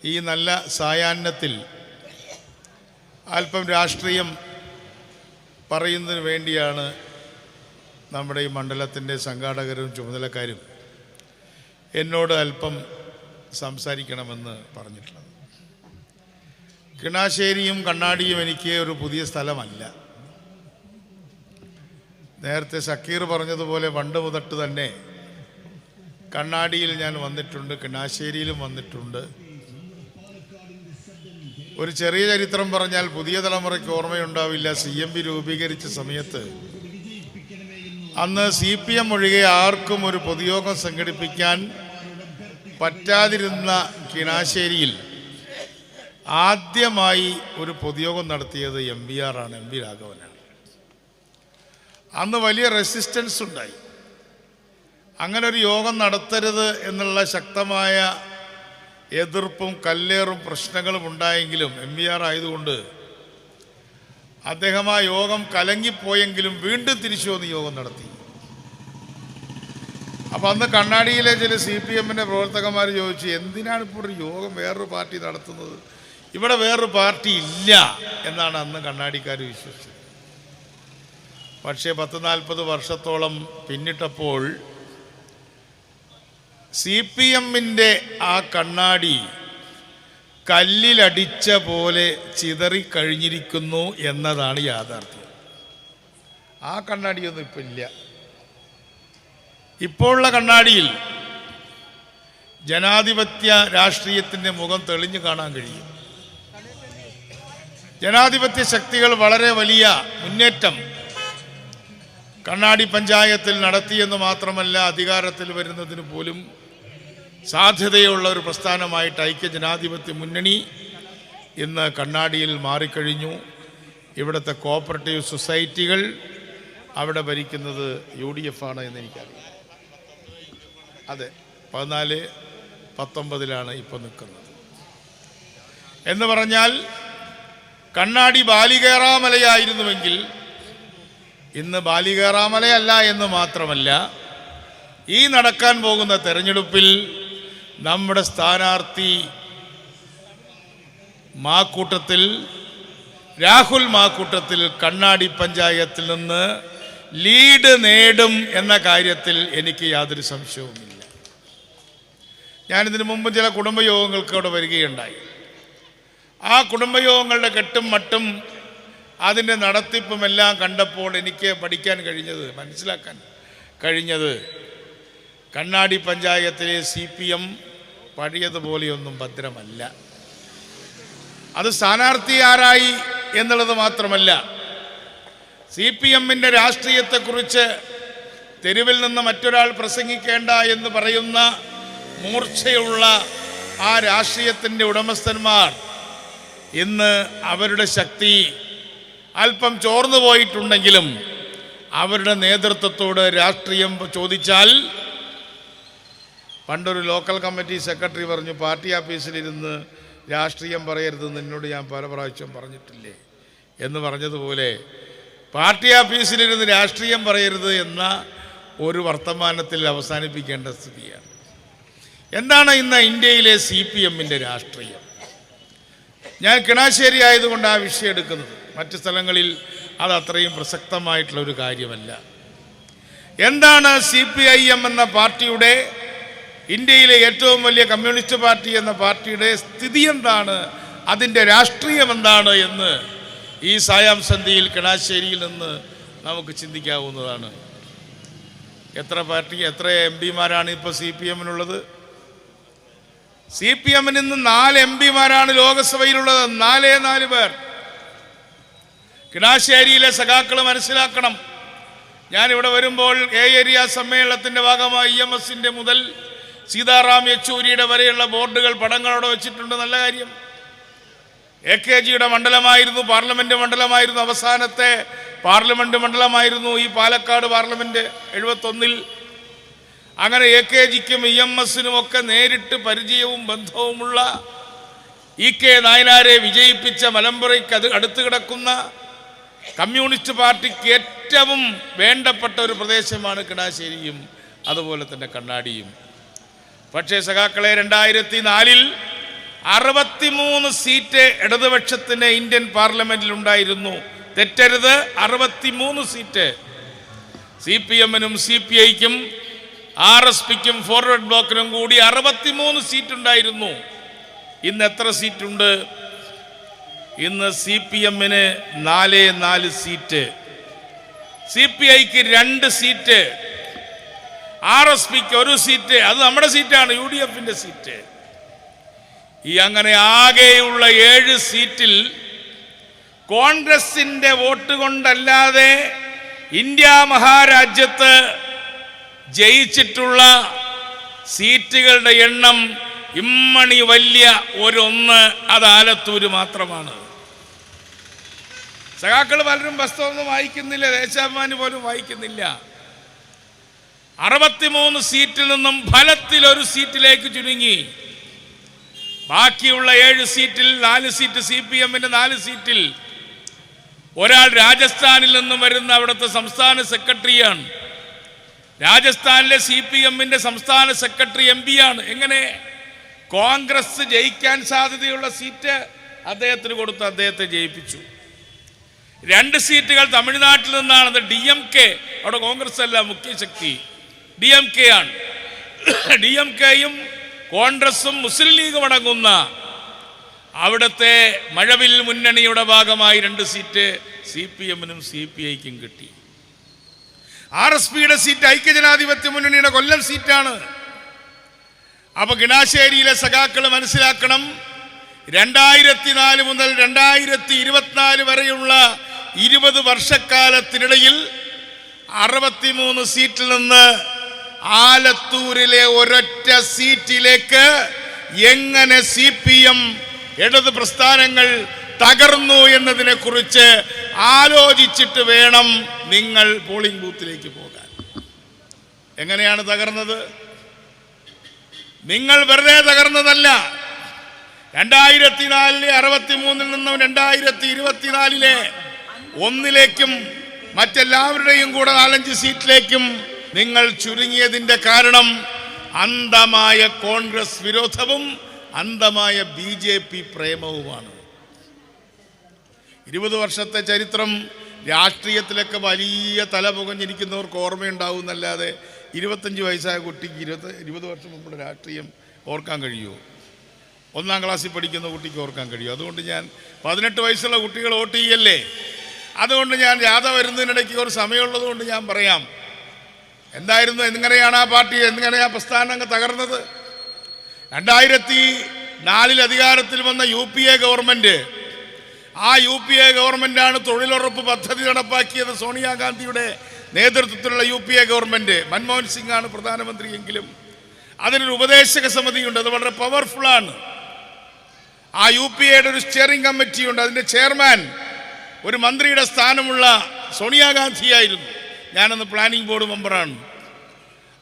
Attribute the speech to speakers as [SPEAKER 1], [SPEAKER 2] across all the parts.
[SPEAKER 1] ഈ നല്ല സായാഹ്നത്തിൽ അല്പം രാഷ്ട്രീയം പറയുന്നതിന് വേണ്ടിയാണ് നമ്മുടെ ഈ മണ്ഡലത്തിൻ്റെ സംഘാടകരും ചുമതലക്കാരും എന്നോട് അല്പം സംസാരിക്കണമെന്ന് പറഞ്ഞിട്ടുള്ളത്. കിണാശ്ശേരിയും കണ്ണാടിയും എനിക്ക് ഒരു പുതിയ സ്ഥലമല്ല. നേരത്തെ സക്കീർ പറഞ്ഞതുപോലെ പണ്ട് മുതട്ട് തന്നെ കണ്ണാടിയിൽ ഞാൻ വന്നിട്ടുണ്ട്, കിണാശ്ശേരിയിലും വന്നിട്ടുണ്ട്. ഒരു ചെറിയ ചരിത്രം പറഞ്ഞാൽ പുതിയ തലമുറയ്ക്ക് ഓർമ്മയുണ്ടാവില്ല. CMP രൂപീകരിച്ച സമയത്ത് അന്ന് CPM ഒഴികെ ആർക്കും ഒരു പൊതുയോഗം സംഘടിപ്പിക്കാൻ പറ്റാതിരുന്ന കിണാശ്ശേരിയിൽ ആദ്യമായി ഒരു പൊതുയോഗം നടത്തിയത് MVR ആണ്, MV രാഘവനാണ്. അന്ന് വലിയ റെസിസ്റ്റൻസ് ഉണ്ടായി. അങ്ങനെ ഒരു യോഗം നടത്തരുത് എന്നുള്ള ശക്തമായ എതിർപ്പും കല്ലേറും പ്രശ്നങ്ങളും ഉണ്ടായെങ്കിലും MVR ആയതുകൊണ്ട് അദ്ദേഹം ആ യോഗം കലങ്ങിപ്പോയെങ്കിലും വീണ്ടും തിരിച്ചു വന്ന് യോഗം നടത്തി. അപ്പം അന്ന് കണ്ണാടിയിലെ ചില CPMൻ്റെ പ്രവർത്തകന്മാർ ചോദിച്ചു, എന്തിനാണ് ഇപ്പോൾ ഒരു യോഗം വേറൊരു പാർട്ടി നടത്തുന്നത്? ഇവിടെ വേറൊരു പാർട്ടി ഇല്ല എന്നാണ് അന്ന് കണ്ണാടിക്കാർ വിശ്വസിച്ചത്. പക്ഷേ 10-40 വർഷത്തോളം പിന്നിട്ടപ്പോൾ CPMൻ്റെ ആ കണ്ണാടി കല്ലിലടിച്ച പോലെ ചിതറിക്കഴിഞ്ഞിരിക്കുന്നു എന്നതാണ് യാഥാർത്ഥ്യം. ആ കണ്ണാടിയൊന്നും ഇപ്പം ഇല്ല. ഇപ്പോഴുള്ള കണ്ണാടിയിൽ ജനാധിപത്യ രാഷ്ട്രീയത്തിൻ്റെ മുഖം തെളിഞ്ഞു കാണാൻ കഴിയും. ജനാധിപത്യ ശക്തികൾ വളരെ വലിയ മുന്നേറ്റം കണ്ണാടി പഞ്ചായത്തിൽ നടത്തിയെന്ന് മാത്രമല്ല, അധികാരത്തിൽ വരുന്നതിന് പോലും സാധ്യതയുള്ള ഒരു പ്രസ്ഥാനമായിട്ട് ഐക്യ ജനാധിപത്യ മുന്നണി ഇന്ന് കണ്ണാടിയിൽ മാറിക്കഴിഞ്ഞു. ഇവിടുത്തെ കോഓപ്പറേറ്റീവ് സൊസൈറ്റികൾ അവിടെ ഭരിക്കുന്നത് UDF ആണ് എന്നെനിക്കറിയാം. അതെ, 14-19 ഇപ്പോൾ നിൽക്കുന്നത്. എന്ന് പറഞ്ഞാൽ കണ്ണാടി ബാലികേറാമലയായിരുന്നുവെങ്കിൽ ഇന്ന് ബാലികേറാമലയല്ല എന്ന് മാത്രമല്ല, ഈ നടക്കാൻ പോകുന്ന തെരഞ്ഞെടുപ്പിൽ നമ്മുടെ സ്ഥാനാർത്ഥി രാഹുൽ മാക്കൂട്ടത്തിൽ കണ്ണാടി പഞ്ചായത്തിൽ നിന്ന് ലീഡ് നേടും എന്ന കാര്യത്തിൽ എനിക്ക് യാതൊരു സംശയവുമില്ല. ഞാനിതിനു മുമ്പ് ചില കുടുംബയോഗങ്ങൾക്ക് അവിടെ വരികയുണ്ടായി. ആ കുടുംബയോഗങ്ങളുടെ കെട്ടും മട്ടും അതിൻ്റെ നടത്തിപ്പുമെല്ലാം കണ്ടപ്പോൾ എനിക്ക് മനസ്സിലാക്കാൻ കഴിഞ്ഞത് കണ്ണാടി പഞ്ചായത്തിലെ CPM പഴയതുപോലെയൊന്നും ഭദ്രമല്ല. അത് സ്ഥാനാർത്ഥി ആരായി എന്നുള്ളത് മാത്രമല്ല, CPMൻ്റെ രാഷ്ട്രീയത്തെക്കുറിച്ച് തെരുവിൽ നിന്ന് മറ്റൊരാൾ പ്രസംഗിക്കേണ്ട എന്ന് പറയുന്ന മൂർച്ചയുള്ള ആ രാഷ്ട്രീയത്തിൻ്റെ ഉടമസ്ഥന്മാർ ഇന്ന് അവരുടെ ശക്തി അല്പം ചോർന്നു പോയിട്ടുണ്ടെങ്കിലും അവരുടെ നേതൃത്വത്തോട് രാഷ്ട്രീയം ചോദിച്ചാൽ, പണ്ടൊരു ലോക്കൽ കമ്മിറ്റി സെക്രട്ടറി പറഞ്ഞു, പാർട്ടി ഓഫീസിലിരുന്ന് രാഷ്ട്രീയം പറയരുതെന്ന് എന്നോട് ഞാൻ പല പ്രാവശ്യം പറഞ്ഞിട്ടില്ലേ എന്ന് പറഞ്ഞതുപോലെ പാർട്ടി ഓഫീസിലിരുന്ന് രാഷ്ട്രീയം പറയരുത് എന്ന ഒരു വർത്തമാനത്തിൽ അവസാനിപ്പിക്കേണ്ട സ്ഥിതിയാണ്. എന്താണ് ഇന്ന് ഇന്ത്യയിലെ CPMൻ്റെ രാഷ്ട്രീയം? ഞാൻ കിണാശ്ശേരി ആയതുകൊണ്ട് ആ വിഷയം എടുക്കുന്നത്, മറ്റ് സ്ഥലങ്ങളിൽ അത് അത്രയും പ്രസക്തമായിട്ടുള്ളൊരു കാര്യമല്ല. എന്താണ് CPIM എന്ന പാർട്ടിയുടെ, ഇന്ത്യയിലെ ഏറ്റവും വലിയ കമ്മ്യൂണിസ്റ്റ് പാർട്ടി എന്ന പാർട്ടിയുടെ സ്ഥിതി എന്താണ്, അതിൻ്റെ രാഷ്ട്രീയം എന്താണ് എന്ന് ഈ സായാഹ്ന സന്ധ്യയിൽ കിണാശ്ശേരിയിൽ നിന്ന് നമുക്ക് ചിന്തിക്കാവുന്നതാണ്. എത്ര MPമാരാണ് ഇപ്പോൾ CPMനുള്ളത്? CPMന് ഇന്ന് 4 MPമാരാണ് ലോകസഭയിലുള്ളത്. 4 പേർ. കിണാശ്ശേരിയിലെ സഖാക്കൾ മനസ്സിലാക്കണം. ഞാനിവിടെ വരുമ്പോൾ ഏരിയ സമ്മേളനത്തിൻ്റെ ഭാഗമായി EMSൻ്റെ മുതൽ സീതാറാം യെച്ചൂരിയുടെ വരെയുള്ള ബോർഡുകൾ പടങ്ങളോടെ വെച്ചിട്ടുണ്ട്. നല്ല കാര്യം. AKGയുടെ മണ്ഡലമായിരുന്നു, പാർലമെൻറ്റ് മണ്ഡലമായിരുന്നു, അവസാനത്തെ പാർലമെൻറ്റ് മണ്ഡലമായിരുന്നു ഈ പാലക്കാട് പാർലമെൻറ്റ് 71-ൽ. അങ്ങനെ AKGക്കും EMSനും ഒക്കെ നേരിട്ട് പരിചയവും ബന്ധവുമുള്ള EK നായനാരെ വിജയിപ്പിച്ച മലമ്പുറയ്ക്ക് അടുത്ത് കിടക്കുന്ന കമ്മ്യൂണിസ്റ്റ് പാർട്ടിക്ക് ഏറ്റവും വേണ്ടപ്പെട്ട ഒരു പ്രദേശമാണ് കിണാശ്ശേരിയും അതുപോലെ തന്നെ കണ്ണാടിയും. പക്ഷേ സഖാക്കളെ, 2004-ൽ 63 സീറ്റ് ഇടതുപക്ഷത്തിന് ഇന്ത്യൻ പാർലമെന്റിൽ ഉണ്ടായിരുന്നു. തെറ്റരുത്, 63 സീറ്റ്. CPM-നും CPI-ക്കും RSPക്കും ഫോർവേഡ് ബ്ലോക്കിനും കൂടി 63 സീറ്റ് ഉണ്ടായിരുന്നു. ഇന്ന് എത്ര സീറ്റുണ്ട്? ഇന്ന് CPM-ന് 4 സീറ്റ്, CPI-ക്ക് 2 സീറ്റ്, RSPക്ക് 1 സീറ്റ്. അത് നമ്മുടെ സീറ്റാണ്, UDF-ന്റെ സീറ്റ്. ഈ അങ്ങനെ ആകെയുള്ള 7 സീറ്റിൽ കോൺഗ്രസിന്റെ വോട്ട് കൊണ്ടല്ലാതെ ഇന്ത്യ മഹാരാജ്യത്ത് ജയിച്ചിട്ടുള്ള സീറ്റുകളുടെ എണ്ണം ഇമ്മണി വലിയ ഒരൊന്ന്, അത് ആലത്തൂര് മാത്രമാണ്. സഖാക്കൾ പലരും പുസ്തകമൊന്നും വായിക്കുന്നില്ല, ദേശാഭിമാനി പോലും വായിക്കുന്നില്ല. 63 സീറ്റിൽ നിന്നും ഫലത്തിൽ 1 സീറ്റിലേക്ക് ചുരുങ്ങി. ബാക്കിയുള്ള 7 സീറ്റിൽ 4 സീറ്റ് CPM-ന്റെ 4 സീറ്റിൽ ഒരാൾ രാജസ്ഥാനിൽ നിന്നും വരുന്ന അവിടുത്തെ സംസ്ഥാന സെക്രട്ടറിയാണ്. രാജസ്ഥാനിലെ CPM-ന്റെ സംസ്ഥാന സെക്രട്ടറി MP-യാണ്. എങ്ങനെ? കോൺഗ്രസ് ജയിക്കാൻ സാധ്യതയുള്ള സീറ്റ് അദ്ദേഹത്തിന് കൊടുത്ത് അദ്ദേഹത്തെ ജയിപ്പിച്ചു. 2 സീറ്റുകൾ തമിഴ്നാട്ടിൽ നിന്നാണ്. DMK, അവിടെ കോൺഗ്രസ് അല്ല മുഖ്യശക്തി, DMK ആണ്. DMK-യും കോൺഗ്രസും മുസ്ലിം ലീഗും അടങ്ങുന്ന അവിടുത്തെ മഴവിൽ മുന്നണിയുടെ ഭാഗമായി 2 സീറ്റ് CPM-നും CPI-ക്കും കിട്ടി. RSPയുടെ സീറ്റ് ഐക്യജനാധിപത്യ മുന്നണിയുടെ കൊല്ലം സീറ്റാണ്. അപ്പൊ കിണാശ്ശേരിയിലെ സഖാക്കൾ മനസ്സിലാക്കണം, 2004 മുതൽ 2024 വരെയുള്ള 20 വർഷക്കാലത്തിനിടയിൽ 63 സീറ്റിൽ നിന്ന് ആലത്തൂരിലെ ഒരൊറ്റ സീറ്റിലേക്ക് എങ്ങനെ CPM ഇടത് പ്രസ്ഥാനങ്ങൾ തകർന്നു എന്നതിനെ കുറിച്ച് ആലോചിച്ചിട്ട് വേണം നിങ്ങൾ പോളിംഗ് ബൂത്തിലേക്ക് പോകാൻ. എങ്ങനെയാണ് തകർന്നത്? നിങ്ങൾ വെറുതെ തകർന്നതല്ല. 2004-ലെ 63-ൽ നിന്നും 2024-ലെ 1-ലേക്കും മറ്റെല്ലാവരുടെയും കൂടെ 4-5 സീറ്റിലേക്കും നിങ്ങൾ ചുരുങ്ങിയതിൻ്റെ കാരണം അന്ധമായ കോൺഗ്രസ് വിരോധവും അന്ധമായ BJP പ്രേമവുമാണ്. 20 വർഷത്തെ ചരിത്രം രാഷ്ട്രീയത്തിലൊക്കെ വലിയ തല പുകഞ്ഞിരിക്കുന്നവർക്ക് ഓർമ്മയുണ്ടാവും എന്നല്ലാതെ 25 വയസ്സായ കുട്ടിക്ക് 20 വർഷം മുമ്പുള്ള രാഷ്ട്രീയം ഓർക്കാൻ കഴിയുമോ? 1-ാം ക്ലാസ്സിൽ പഠിക്കുന്ന കുട്ടിക്ക് ഓർക്കാൻ കഴിയും. അതുകൊണ്ട് ഞാൻ 18 വയസ്സുള്ള കുട്ടികൾ വോട്ട് ചെയ്യല്ലേ. അതുകൊണ്ട് ഞാൻ ജാഥ വരുന്നതിനിടയ്ക്ക് ഒരു സമയമുള്ളത് കൊണ്ട് ഞാൻ പറയാം, എന്തായിരുന്നു, എങ്ങനെയാണ് ആ പാർട്ടി, എങ്ങനെയാണ് ആ പ്രസ്ഥാനം അങ്ങ് തകർന്നത്? 2004-ൽ അധികാരത്തിൽ വന്ന UPA ഗവൺമെന്റ്, ആ UPA ഗവൺമെന്റാണ് തൊഴിലുറപ്പ് പദ്ധതി നടപ്പാക്കിയത്. സോണിയാഗാന്ധിയുടെ നേതൃത്വത്തിലുള്ള UPA ഗവൺമെന്റ്. മൻമോഹൻ സിംഗ് ആണ് പ്രധാനമന്ത്രിയെങ്കിലും അതിനൊരു ഉപദേശക സമിതിയുണ്ട്, അത് വളരെ പവർഫുള്ളാണ്. ആ UPAയുടെ ഒരു സ്റ്റിയറിംഗ് കമ്മിറ്റിയുണ്ട്, അതിൻ്റെ ചെയർമാൻ ഒരു മന്ത്രിയുടെ സ്ഥാനമുള്ള സോണിയാഗാന്ധിയായിരുന്നു. ഞാനന്ന് പ്ലാനിംഗ് ബോർഡ് മെമ്പറാണ്.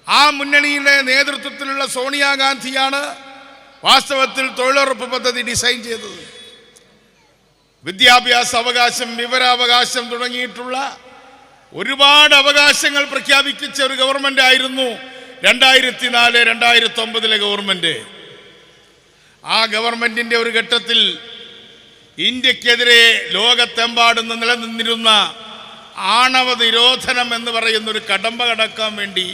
[SPEAKER 1] ആ മുന്നണിയുടെ നേതൃത്വത്തിലുള്ള സോണിയാഗാന്ധിയാണ് വാസ്തവത്തിൽ തൊഴിലുറപ്പ് പദ്ധതി ഡിസൈൻ ചെയ്തത്. വിദ്യാഭ്യാസ അവകാശം, വിവരാവകാശം തുടങ്ങിയിട്ടുള്ള ഒരുപാട് അവകാശങ്ങൾ പ്രഖ്യാപിച്ച ഒരു ഗവൺമെന്റ് ആയിരുന്നു 2004-2009 ഗവൺമെന്റ്. ആ ഗവൺമെന്റിന്റെ ഒരു ഘട്ടത്തിൽ ഇന്ത്യക്കെതിരെ ലോകത്തെമ്പാടും നിലനിന്നിരുന്ന ആണവ നിരോധനം എന്ന് പറയുന്ന ഒരു കടമ്പ കടക്കാൻ വേണ്ടി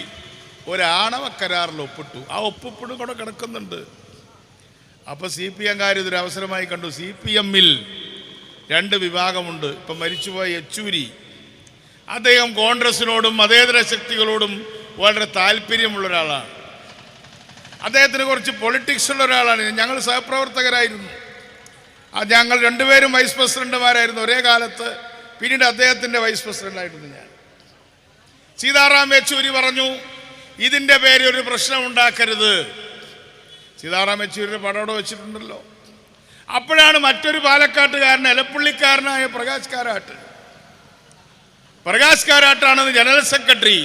[SPEAKER 1] ഒരു ആണവ കരാറിൽ ഒപ്പിട്ടു. ആ ഒപ്പിപ്പോഴും കൂടെ കിടക്കുന്നുണ്ട്. അപ്പോൾ CPM-കാർ ഇതൊരു അവസരമായി കണ്ടു. CPM-ൽ 2 വിഭാഗമുണ്ട്. ഇപ്പം മരിച്ചുപോയ യെച്ചൂരി, അദ്ദേഹം കോൺഗ്രസിനോടും മതേതര ശക്തികളോടും വളരെ താല്പര്യമുള്ള ഒരാളാണ്. അദ്ദേഹത്തിന് കുറച്ച് പൊളിറ്റിക്സ് ഉള്ള ഒരാളാണ്. ഞങ്ങൾ സഹപ്രവർത്തകരായിരുന്നു. ഞങ്ങൾ 2 പേരും വൈസ് പ്രസിഡന്റുമാരായിരുന്നു ഒരേ കാലത്ത്. പിന്നീട് അദ്ദേഹത്തിൻ്റെ വൈസ് പ്രസിഡന്റായിരുന്നു ഞാൻ. സീതാറാം യെച്ചൂരി പറഞ്ഞു, ഇതിൻ്റെ പേരിൽ ഒരു പ്രശ്നം ഉണ്ടാക്കരുത്. സീതാറാം യെച്ചൂരിയുടെ പടം അവിടെ വെച്ചിട്ടുണ്ടല്ലോ. അപ്പോഴാണ് മറ്റൊരു പാലക്കാട്ടുകാരൻ, എലപ്പുള്ളിക്കാരനായ പ്രകാശ് കാരാട്ടാണ് ജനറൽ സെക്രട്ടറി.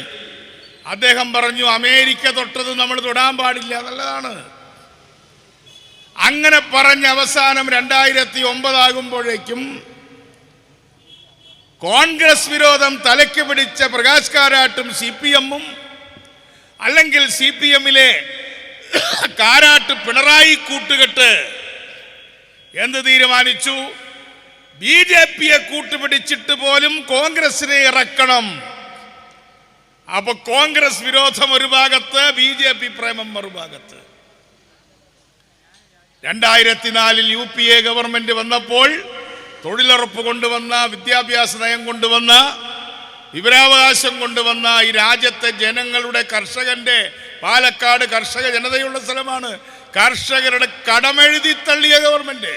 [SPEAKER 1] അദ്ദേഹം പറഞ്ഞു, അമേരിക്ക തൊട്ടത് നമ്മൾ തൊടാൻ പാടില്ല എന്നുള്ളതാണ്. അങ്ങനെ പറഞ്ഞ അവസാനം 2009 ആകുമ്പോഴേക്കും കോൺഗ്രസ് വിരോധം തലയ്ക്ക് പിടിച്ച പ്രകാശ് കാരാട്ടും CPM-ഉം, അല്ലെങ്കിൽ CPM-ലെ കാരാട്ട് പിണറായി കൂട്ടുകെട്ട് എന്ത് തീരുമാനിച്ചു? BJP-യെ കൂട്ടുപിടിച്ചിട്ട് പോലും കോൺഗ്രസിനെ ഇറക്കണം. അപ്പൊ കോൺഗ്രസ് വിരോധം ഒരു ഭാഗത്ത്, BJP പ്രേമം മറുഭാഗത്ത്. 2004 UPA ഗവൺമെന്റ് വന്നപ്പോൾ തൊഴിലുറപ്പ് കൊണ്ടുവന്ന, വിദ്യാഭ്യാസ നയം കൊണ്ടുവന്ന, വിവരാവകാശം കൊണ്ടുവന്ന ഈ രാജ്യത്തെ ജനങ്ങളുടെ, കർഷകന്റെ, പാലക്കാട് കർഷക ജനതയുള്ള സ്ഥലമാണ്, കർഷകരുടെ കടമെഴുതി തള്ളിയ ഗവൺമെന്റ്.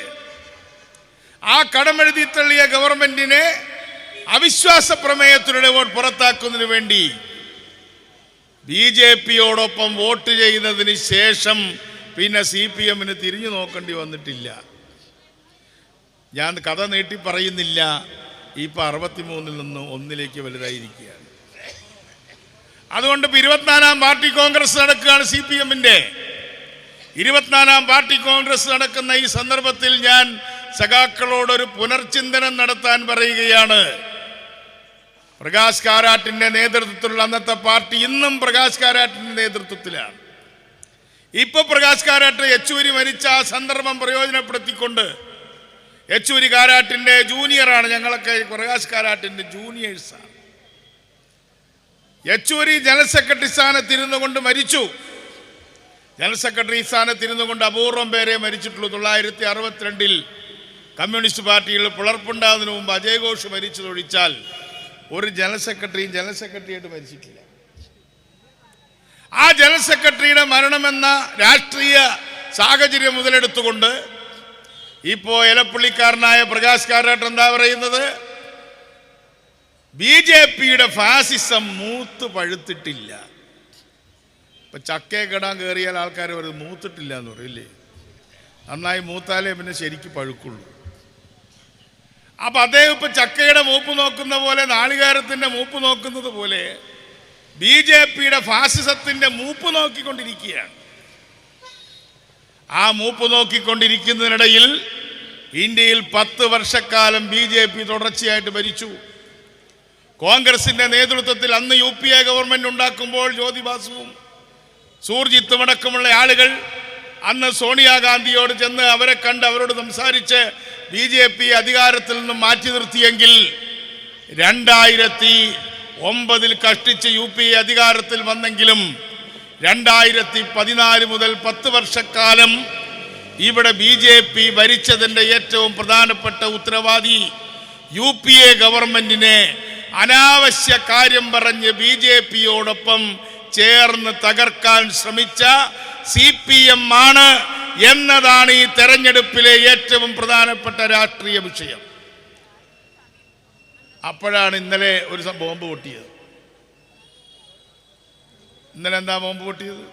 [SPEAKER 1] ആ കടമെഴുതി തള്ളിയ ഗവൺമെന്റിനെ അവിശ്വാസ പ്രമേയത്തിലൂടെ പുറത്താക്കുന്നതിന് വേണ്ടി BJP-യോടൊപ്പം വോട്ട് ചെയ്യുന്നതിന് ശേഷം പിന്നെ CPM-ന് തിരിഞ്ഞു നോക്കേണ്ടി വന്നിട്ടില്ല. ഞാൻ കഥ നീട്ടി പറയുന്നില്ല. ഇപ്പം 63-ൽ നിന്ന് 1-ലേക്ക് വലുതായിരിക്കുകയാണ്. അതുകൊണ്ട് 24-ാം പാർട്ടി കോൺഗ്രസ് നടക്കുകയാണ്. CPM-ന്റെ 24-ാം പാർട്ടി കോൺഗ്രസ് നടക്കുന്ന ഈ സന്ദർഭത്തിൽ ഞാൻ സഖാക്കളോടൊരു പുനർചിന്തനം നടത്താൻ പറയുകയാണ്. പ്രകാശ് കാരാട്ടിന്റെ നേതൃത്വത്തിലുള്ള അന്നത്തെ പാർട്ടി ഇന്നും പ്രകാശ് കാരാട്ടിന്റെ നേതൃത്വത്തിലാണ്. ഇപ്പൊ പ്രകാശ് കാരാട്ട് യെച്ചൂരി മരിച്ച ആ സന്ദർഭം പ്രയോജനപ്പെടുത്തിക്കൊണ്ട്, യെച്ചൂരി കാരാട്ടിന്റെ ജൂനിയറാണ്, ഞങ്ങളൊക്കെ പ്രകാശ് കാരാട്ടിന്റെ ജൂനിയേഴ്സാണ്. യെച്ചൂരി ജനറൽ സെക്രട്ടറി സ്ഥാനത്തിരുന്നു കൊണ്ട് മരിച്ചു. ജനറൽ സെക്രട്ടറി സ്ഥാനത്തിരുന്നു കൊണ്ട് അപൂർവം പേരെ മരിച്ചിട്ടുള്ളൂ. 1962-ൽ കമ്മ്യൂണിസ്റ്റ് പാർട്ടിയിൽ പിളർപ്പുണ്ടാകുന്നതിന് മുമ്പ് അജയ് ഘോഷ് മരിച്ചതൊഴിച്ചാൽ ഒരു ജനറൽ സെക്രട്ടറിയായിട്ട് മരിച്ചിട്ടില്ല. ആ ജനറൽ സെക്രട്ടറിയുടെ മരണമെന്ന രാഷ്ട്രീയ സാഹചര്യം മുതലെടുത്തുകൊണ്ട് ഇപ്പോ എലപ്പള്ളിക്കാരനായ പ്രകാശ് കാരാട്ട് എന്താ പറയുന്നത്? BJP-യുടെ ഫാസിസം മൂത്ത് പഴുത്തിട്ടില്ല. ഇപ്പൊ ചക്കയെ കെടാൻ കയറിയാൽ ആൾക്കാർ പറയും മൂത്തിട്ടില്ല എന്ന് പറയില്ലേ. നന്നായി മൂത്താലേ പിന്നെ ശരിക്കും പഴുക്കുള്ളൂ. അപ്പൊ അദ്ദേഹം ഇപ്പൊ ചക്കയുടെ മൂപ്പ് നോക്കുന്ന പോലെ, നാളികേരത്തിന്റെ മൂപ്പ് നോക്കുന്നത് പോലെ BJP-യുടെ ഫാസിസത്തിന്റെ മൂപ്പ് നോക്കിക്കൊണ്ടിരിക്കുകയാണ്. ആ മൂപ്പ് നോക്കിക്കൊണ്ടിരിക്കുന്നതിനിടയിൽ ഇന്ത്യയിൽ 10 വർഷക്കാലം BJP തുടർച്ചയായിട്ട് ഭരിച്ചു. കോൺഗ്രസിന്റെ നേതൃത്വത്തിൽ അന്ന് UPA ഗവൺമെന്റ് ഉണ്ടാക്കുമ്പോൾ ജ്യോതി ബാസുവും സൂർജിത്തും അടക്കമുള്ള ആളുകൾ അന്ന് സോണിയാഗാന്ധിയോട് ചെന്ന് അവരെ കണ്ട് അവരോട് സംസാരിച്ച് BJP അധികാരത്തിൽ നിന്നും മാറ്റി നിർത്തിയെങ്കിൽ 2009 കഷ്ടിച്ച് UPA അധികാരത്തിൽ വന്നെങ്കിലും 2014 മുതൽ 10 വർഷക്കാലം ഇവിടെ BJP ഭരിച്ചതിൻ്റെ ഏറ്റവും പ്രധാനപ്പെട്ട ഉത്തരവാദി UPA ഗവൺമെന്റിനെ അനാവശ്യ കാര്യം പറഞ്ഞ് BJP-യോടൊപ്പം ചേർന്ന് തകർക്കാൻ ശ്രമിച്ച CPM ആണ് എന്നതാണ് ഈ തെരഞ്ഞെടുപ്പിലെ ഏറ്റവും പ്രധാനപ്പെട്ട രാഷ്ട്രീയ വിഷയം. അപ്പോഴാണ് ഇന്നലെ ഒരു ബോംബ് പൊട്ടിയത്. ഇന്നലെ എന്താ ബോംബ് പൊട്ടിയത്?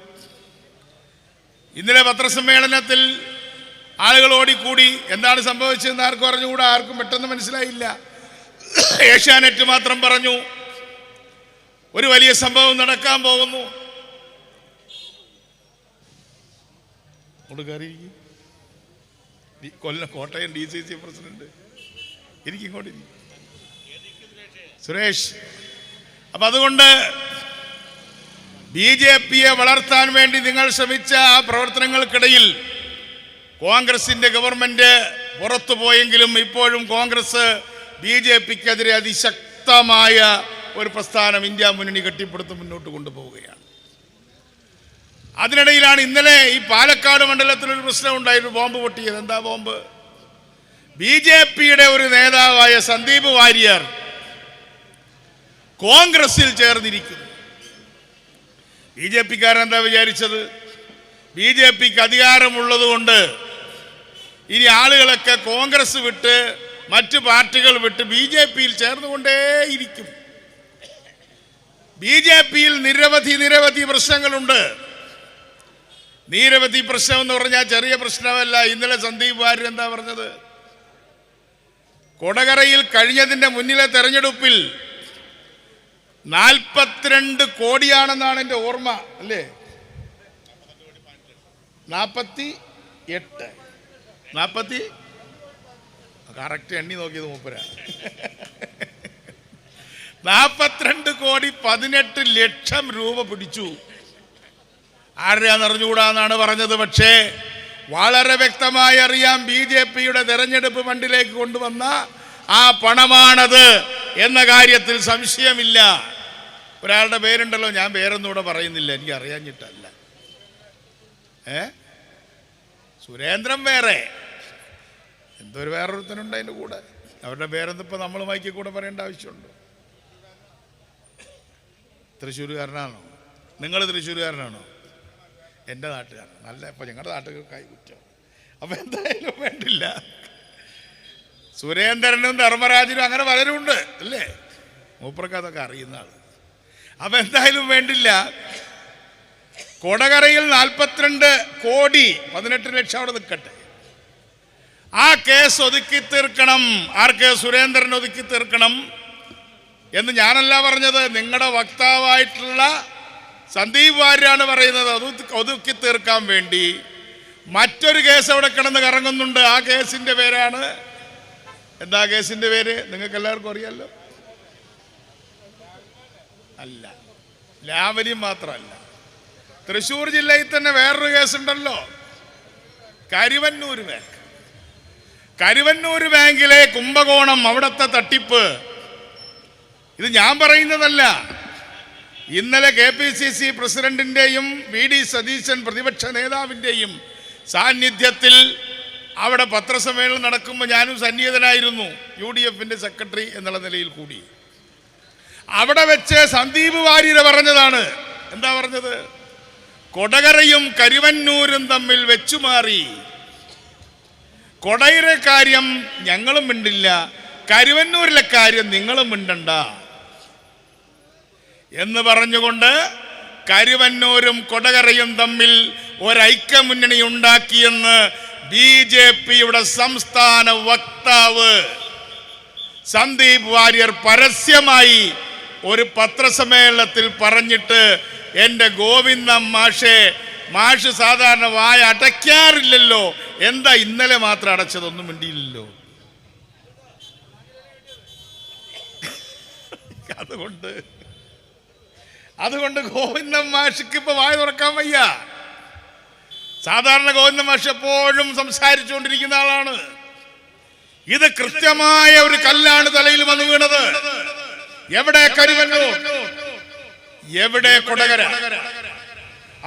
[SPEAKER 1] ഇന്നലെ പത്രസമ്മേളനത്തിൽ ആളുകൾ ഓടിക്കൂടി. എന്താണ് സംഭവിച്ചതെന്ന് ആർക്കും അറിഞ്ഞുകൂടാ, ആർക്കും പെട്ടെന്ന് മനസ്സിലായില്ല. ഏഷ്യാനെറ്റ് മാത്രം പറഞ്ഞു ഒരു വലിയ സംഭവം നടക്കാൻ പോകുന്നു. കോട്ടയം DCC പ്രസിഡന്റ് എനിക്കിങ്ങോട്ട് സുരേഷ്. അപ്പൊ അതുകൊണ്ട് BJP-യെ വളർത്താൻ വേണ്ടി നിങ്ങൾ ശ്രമിച്ച ആ പ്രവർത്തനങ്ങൾക്കിടയിൽ കോൺഗ്രസിന്റെ ഗവൺമെന്റ് പുറത്തു പോയെങ്കിലും ഇപ്പോഴും കോൺഗ്രസ് BJP-ക്കെതിരെ അതിശക്തമായ ഒരു പ്രസ്ഥാനം ഇന്ത്യ മുന്നണി കെട്ടിപ്പടുത്ത് മുന്നോട്ട് കൊണ്ടുപോവുകയാണ്. അതിനിടയിലാണ് ഇന്നലെ ഈ പാലക്കാട് മണ്ഡലത്തിലൊരു പ്രശ്നം ഉണ്ടായിരുന്നു, ബോംബ് പൊട്ടിയത്. എന്താ ബോംബ്? BJP-യുടെ ഒരു നേതാവായ സന്ദീപ് വാര്യർ കോൺഗ്രസിൽ ചേർന്നിരിക്കുന്നു. BJP-ക്കാരൻ എന്താ വിചാരിച്ചത്? BJP-ക്ക് അധികാരമുള്ളത് കൊണ്ട് ഇനി ആളുകളൊക്കെ കോൺഗ്രസ് വിട്ട് മറ്റു പാർട്ടികൾ വിട്ട് BJP-യിൽ ചേർന്നുകൊണ്ടേയിരിക്കും. BJP-യിൽ നിരവധി പ്രശ്നങ്ങളുണ്ട്. നിരവധി പ്രശ്നം എന്ന് പറഞ്ഞാൽ ചെറിയ പ്രശ്നമല്ല. ഇന്നലെ സന്ദീപ് വാര്യർ എന്താ പറഞ്ഞത്? കൊടകരയിൽ കഴിഞ്ഞതിന്റെ മുന്നിലെ തെരഞ്ഞെടുപ്പിൽ 42 കോടിയാണെന്നാണ് എൻ്റെ ഓർമ്മ, അല്ലേ? 48 കറക്റ്റ് എണ്ണി നോക്കിയത് മൂപ്പരാ. 42 കോടി 18 ലക്ഷം രൂപ പിടിച്ചു. ആരുടെയാന്ന് അറിഞ്ഞുകൂടാന്നാണ് പറഞ്ഞത്. പക്ഷേ വളരെ വ്യക്തമായി അറിയാം BJPയുടെ തെരഞ്ഞെടുപ്പ് ഫണ്ടിലേക്ക് കൊണ്ടുവന്ന ആ പണമാണത് എന്ന കാര്യത്തിൽ സംശയമില്ല. ഒരാളുടെ പേരുണ്ടല്ലോ, ഞാൻ പേരൊന്നുകൂടെ പറയുന്നില്ല, എനിക്ക് അറിയാഞ്ഞിട്ടല്ല. സുരേന്ദ്രൻ വേറെ, എന്തൊരു വേറൊരുത്തനുണ്ട് അതിൻ്റെ കൂടെ. അവരുടെ പേരൊന്നും ഇപ്പം നമ്മൾ മൈക്കിൽ കൂടെ പറയേണ്ട ആവശ്യമുണ്ട്. തൃശ്ശൂരുകാരനാണോ നിങ്ങൾ? തൃശ്ശൂരുകാരനാണോ? എൻ്റെ നാട്ടുകാരൻ. നല്ല ഇപ്പം ഞങ്ങളുടെ നാട്ടുകാർക്കായി കുറ്റം. അപ്പം എന്തായാലും വേണ്ടില്ല, സുരേന്ദ്രനും ധർമ്മരാജനും അങ്ങനെ പലരും ഉണ്ട് അല്ലേ, മൂപ്പർക്ക് അതൊക്കെ അറിയുന്ന ആൾ. അപ്പം എന്തായാലും വേണ്ടില്ല, കൊടകരയിൽ 42 കോടി 18 ലക്ഷം അവിടെ നിൽക്കട്ടെ. ആ കേസ് ഒതുക്കി തീർക്കണം. ആർക്ക്? സുരേന്ദ്രൻ ഒതുക്കി തീർക്കണം എന്ന് ഞാനല്ല പറഞ്ഞത്, നിങ്ങളുടെ വക്താവായിട്ടുള്ള സന്ദീപ് വാര്യരാണ് പറയുന്നത്. ഒതുക്കി തീർക്കാൻ വേണ്ടി മറ്റൊരു കേസ് അവിടെ കിടന്ന് കറങ്ങുന്നുണ്ട്. ആ കേസിന്റെ പേരാണ് എന്താ? കേസിന്റെ പേര് നിങ്ങൾക്ക് എല്ലാവർക്കും അറിയാലോ. അല്ല, ലാവലിയും മാത്രമല്ല, തൃശ്ശൂർ ജില്ലയിൽ തന്നെ വേറൊരു കേസുണ്ടല്ലോ, കരുവന്നൂർ ബാങ്ക്. കരുവന്നൂർ ബാങ്കിലെ കുംഭകോണം, അവിടുത്തെ തട്ടിപ്പ്. ഇത് ഞാൻ പറയുന്നതല്ല. ഇന്നലെ KPCC പ്രസിഡന്റിന്റെയും VD സതീശൻ പ്രതിപക്ഷ നേതാവിന്റെയും സാന്നിധ്യത്തിൽ അവിടെ പത്രസമ്മേളനം നടക്കുമ്പോൾ ഞാനും സന്നിഹിതനായിരുന്നു, UDFന്റെ സെക്രട്ടറി എന്നുള്ള നിലയിൽ കൂടി. അവിടെ വെച്ച് സന്ദീപ് വാര്യർ പറഞ്ഞതാണ്. എന്താ പറഞ്ഞത്? കൊടകരയും കരുവന്നൂരും തമ്മിൽ വെച്ചുമാറി. കൊടകര കാര്യം ഞങ്ങളും മിണ്ടില്ല, കരുവന്നൂരിലെ കാര്യം നിങ്ങളും മിണ്ടണ്ട എന്ന് പറഞ്ഞുകൊണ്ട് കരുവന്നൂരും കൊടകരയും തമ്മിൽ ഒരൈക്യമുന്നണി ഉണ്ടാക്കിയെന്ന് BJPയുടെ സംസ്ഥാന വക്താവ് സന്ദീപ് വാര്യർ പരസ്യമായി ഒരു പത്രസമ്മേളനത്തിൽ പറഞ്ഞിട്ട്, എൻ്റെ ഗോവിന്ദം മാഷ് സാധാരണ വായ അടയ്ക്കാറില്ലല്ലോ, എന്താ ഇന്നലെ മാത്രം അടച്ചതൊന്നും മിണ്ടിയില്ലല്ലോ. അതുകൊണ്ട് ഗോവിന്ദൻ മാഷിക്ക് ഇപ്പൊ വായ തുറക്കാൻ വയ്യ. സാധാരണ ഗോവിന്ദൻ മാഷ് എപ്പോഴും സംസാരിച്ചുകൊണ്ടിരിക്കുന്ന ആളാണ്. ഇത് കൃത്യമായ ഒരു കല്ലാണ് തലയിൽ വന്നു വീണത്. എവിടെ കരുവന്നൂർ, എവിടെ കൊടകര?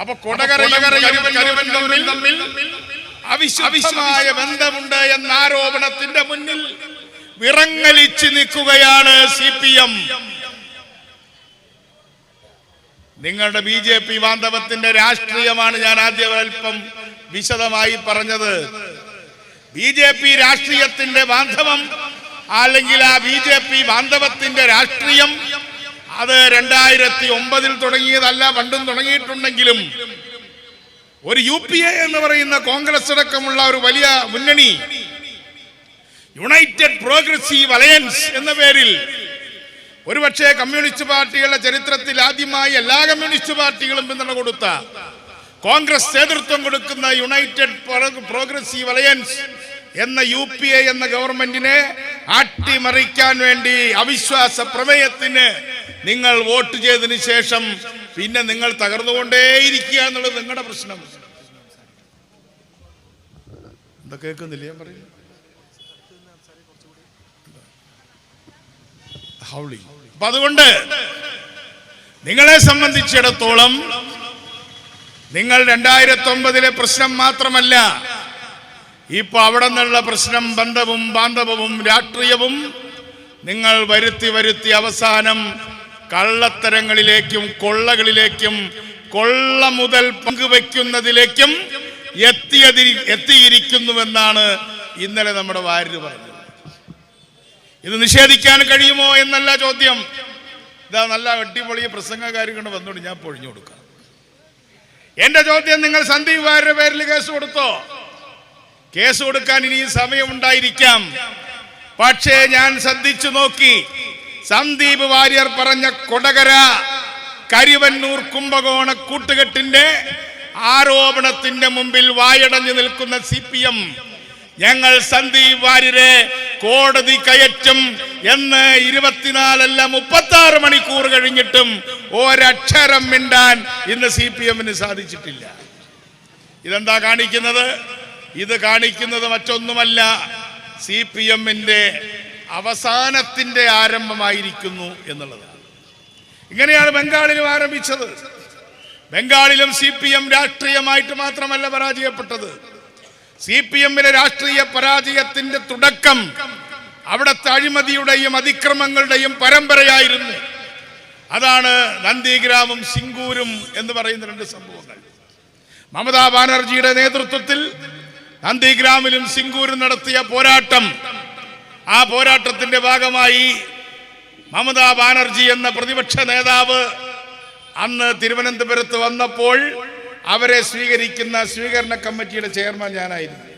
[SPEAKER 1] അപ്പൊ കൊടകരയും കരുവന്നൂരും തമ്മിൽ അവിശുദ്ധമായ ബന്ധമുണ്ട് എന്ന ആരോപണത്തിന്റെ മുന്നിൽ വിറങ്ങലിച്ച് നിൽക്കുകയാണ് CPM. നിങ്ങളുടെ BJP ബാന്ധവത്തിന്റെ രാഷ്ട്രീയമാണ് ഞാൻ ആദ്യം അല്പം വിശദമായി പറഞ്ഞത്. BJP രാഷ്ട്രീയത്തിന്റെ ബാന്ധവം, അല്ലെങ്കിൽ ആ BJP ബാന്ധവത്തിന്റെ രാഷ്ട്രീയം, അത് 2009 തുടങ്ങിയതല്ല, പണ്ടും തുടങ്ങിയിട്ടുണ്ടെങ്കിലും ഒരു UPA എന്ന് പറയുന്ന കോൺഗ്രസ് അടക്കമുള്ള ഒരു വലിയ മുന്നണി, യുണൈറ്റഡ് പ്രോഗ്രസീവ് അലയൻസ് എന്ന പേരിൽ, ഒരുപക്ഷെ കമ്മ്യൂണിസ്റ്റ് പാർട്ടികളുടെ ചരിത്രത്തിൽ ആദ്യമായി എല്ലാ കമ്മ്യൂണിസ്റ്റ് പാർട്ടികളും പിന്തുണ കൊടുത്ത, കോൺഗ്രസ് നേതൃത്വം കൊടുക്കുന്ന യുണൈറ്റഡ് പ്രോഗ്രസീവ് അലയൻസ് എന്ന UPA എന്ന ഗവൺമെന്റിനെ അട്ടിമറിക്കാൻ വേണ്ടി അവിശ്വാസ പ്രമേയത്തിന് നിങ്ങൾ വോട്ട് ചെയ്തതിനു ശേഷം പിന്നെ നിങ്ങൾ തകർന്നുകൊണ്ടേയിരിക്കുക എന്നുള്ളത് നിങ്ങളുടെ പ്രശ്നം. എന്താ കേൾക്കുന്നില്ല ഞാൻ പറയുന്നു? അപ്പൊ അതുകൊണ്ട് നിങ്ങളെ സംബന്ധിച്ചിടത്തോളം നിങ്ങൾ 2009 പ്രശ്നം മാത്രമല്ല, ഇപ്പൊ അവിടെ നിന്നുള്ള പ്രശ്നം, ബന്ധവും ബാന്ധവവും രാഷ്ട്രീയവും നിങ്ങൾ വരുത്തി അവസാനം കള്ളത്തരങ്ങളിലേക്കും കൊള്ളകളിലേക്കും കൊള്ള മുതൽ പങ്കുവെക്കുന്നതിലേക്കും എത്തിയിരിക്കുന്നുവെന്നാണ് ഇന്നലെ നമ്മുടെ വാര്യർ പറഞ്ഞത്. ഇത് നിഷേധിക്കാൻ കഴിയുമോ എന്നല്ല ചോദ്യം. ഇതാ നല്ല അടിപൊളിയ പ്രസംഗകാരി കൊണ്ട് വന്നോണ്ട് ഞാൻ പൊഴിഞ്ഞു കൊടുക്കാം. എന്റെ ചോദ്യം, നിങ്ങൾ സന്ദീപ് വാര്യരുടെ പേരിൽ കേസ് കൊടുത്തോ? കേസ് കൊടുക്കാൻ ഇനിയും സമയമുണ്ടായിരിക്കാം. പക്ഷേ ഞാൻ ശ്രദ്ധിച്ചു നോക്കി, സന്ദീപ് വാര്യർ പറഞ്ഞ കൊടകര കരുവന്നൂർ കുംഭകോണ കൂട്ടുകെട്ടിന്റെ ആരോപണത്തിന്റെ മുമ്പിൽ വായടഞ്ഞു നിൽക്കുന്ന CPM, ഞങ്ങൾ സന്ദീപ് വാര്യരെ കോടതി കയറ്റും എന്ന് 24 അല്ല 36 മണിക്കൂർ കഴിഞ്ഞിട്ടും ഒരക്ഷരം മിണ്ടാൻ ഇന്ന് CPM സാധിച്ചിട്ടില്ല. ഇതെന്താ കാണിക്കുന്നത്? ഇത് കാണിക്കുന്നത് മറ്റൊന്നുമല്ല, CPM-ന്റെ അവസാനത്തിന്റെ ആരംഭമായിരിക്കുന്നു എന്നുള്ളതാണ്. ഇങ്ങനെയാണ് ബംഗാളിലും ആരംഭിച്ചത്. ബംഗാളിലും CPM രാഷ്ട്രീയമായിട്ട് മാത്രമല്ല പരാജയപ്പെട്ടത്. CPM-ലെ രാഷ്ട്രീയ പരാജയത്തിന്റെ തുടക്കം അവിടുത്തെ അഴിമതിയുടെയും അതിക്രമങ്ങളുടെയും പരമ്പരയായിരുന്നു. അതാണ് നന്ദിഗ്രാമും സിംഗൂരും എന്ന് പറയുന്ന രണ്ട് സംഭവങ്ങൾ. മമതാ ബാനർജിയുടെ നേതൃത്വത്തിൽ നന്ദിഗ്രാമിലും സിംഗൂരും നടത്തിയ പോരാട്ടം, ആ പോരാട്ടത്തിന്റെ ഭാഗമായി മമതാ ബാനർജി എന്ന പ്രതിപക്ഷ നേതാവ് അന്ന് തിരുവനന്തപുരത്ത് വന്നപ്പോൾ അവരെ സ്വീകരിക്കുന്ന സ്വീകരണ കമ്മിറ്റിയുടെ ചെയർമാൻ ഞാനായിരുന്നു.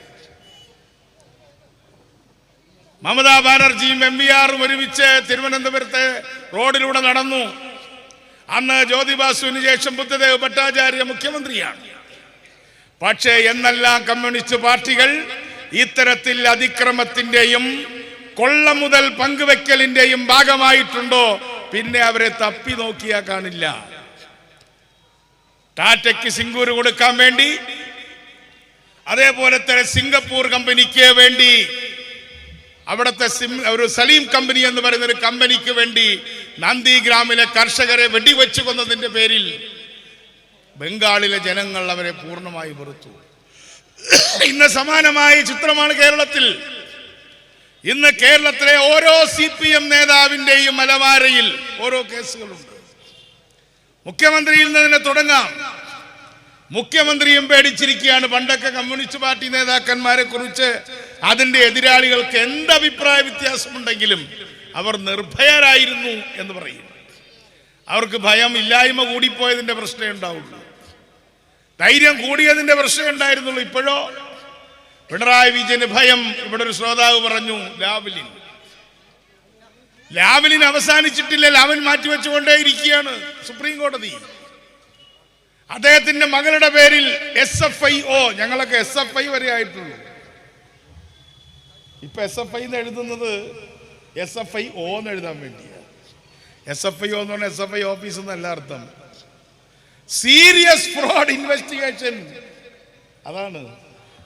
[SPEAKER 1] മമതാ ബാനർജിയും MVR-ഉം ഒരുമിച്ച് തിരുവനന്തപുരത്തെ റോഡിലൂടെ നടന്നു. അന്ന് ജ്യോതിബാസുവിന് ശേഷം ബുദ്ധദേവ് ഭട്ടാചാര്യ മുഖ്യമന്ത്രിയാണ്. പക്ഷേ എന്നെല്ലാം കമ്മ്യൂണിസ്റ്റ് പാർട്ടികൾ ഇത്തരത്തിൽ അതിക്രമത്തിന്റെയും കൊള്ള മുതൽ പങ്കുവെക്കലിന്റെയും ഭാഗമായിട്ടുണ്ടോ, പിന്നെ അവരെ തപ്പി നോക്കിയാൽ കാണില്ല. ടാറ്റയ്ക്ക് സിംഗൂർ കൊടുക്കാൻ വേണ്ടി, അതേപോലെ തന്നെ സിംഗപ്പൂർ കമ്പനിക്ക് വേണ്ടി, അവിടുത്തെ ഒരു സലീം കമ്പനി എന്ന് പറയുന്ന ഒരു കമ്പനിക്ക് വേണ്ടി നന്ദിഗ്രാമിലെ കർഷകരെ വെടിവെച്ചു കൊന്നതിന്റെ പേരിൽ ബംഗാളിലെ ജനങ്ങൾ അവരെ പൂർണ്ണമായി വെറുത്തു. ഇന്ന് സമാനമായ ചിത്രമാണ് കേരളത്തിൽ. ഇന്ന് കേരളത്തിലെ ഓരോ CPM നേതാവിന്റെയും അലമാരയിൽ ഓരോ കേസുകളുണ്ട്. മുഖ്യമന്ത്രിയിൽ നിന്ന് തന്നെ തുടങ്ങാം. മുഖ്യമന്ത്രിയും പേടിച്ചിരിക്കുകയാണ്. പണ്ടൊക്കെ കമ്മ്യൂണിസ്റ്റ് പാർട്ടി നേതാക്കന്മാരെ കുറിച്ച് അതിന്റെ എതിരാളികൾക്ക് എന്ത് അഭിപ്രായ വ്യത്യാസമുണ്ടെങ്കിലും അവർ നിർഭയരായിരുന്നു എന്ന് പറയും. അവർക്ക് ഭയം ഇല്ലായ്മ കൂടിപ്പോയതിന്റെ പ്രശ്നമേ ഉണ്ടാവുള്ളൂ, ധൈര്യം കൂടിയതിന്റെ പ്രശ്നമേ ഉണ്ടായിരുന്നുള്ളൂ. ഇപ്പോഴോ പിണറായി വിജയന് ഭയം. ഇവിടെ ഒരു ശ്രോതാവ് പറഞ്ഞു ലാവലിൻ അവസാനിച്ചിട്ടില്ല, ലാവൻ മാറ്റിവെച്ചുകൊണ്ടേയിരിക്കുകയാണ് സുപ്രീം കോടതി. അദ്ദേഹത്തിന്റെ മകളുടെ പേരിൽ SFIO, ഞങ്ങളൊക്കെ SFI വരെ ആയിട്ടുള്ളൂ. ഇപ്പൊ SFI എന്ന് എഴുതുന്നത് SFIO എന്ന് എഴുതാൻ വേണ്ടിയാണ്. SFIO എന്ന് പറഞ്ഞാൽ SFI ഓഫീസ് എന്നല്ല അർത്ഥം. സീരിയസ് ഫ്രോഡ് ഇൻവെസ്റ്റിഗേഷൻ, അതാണ്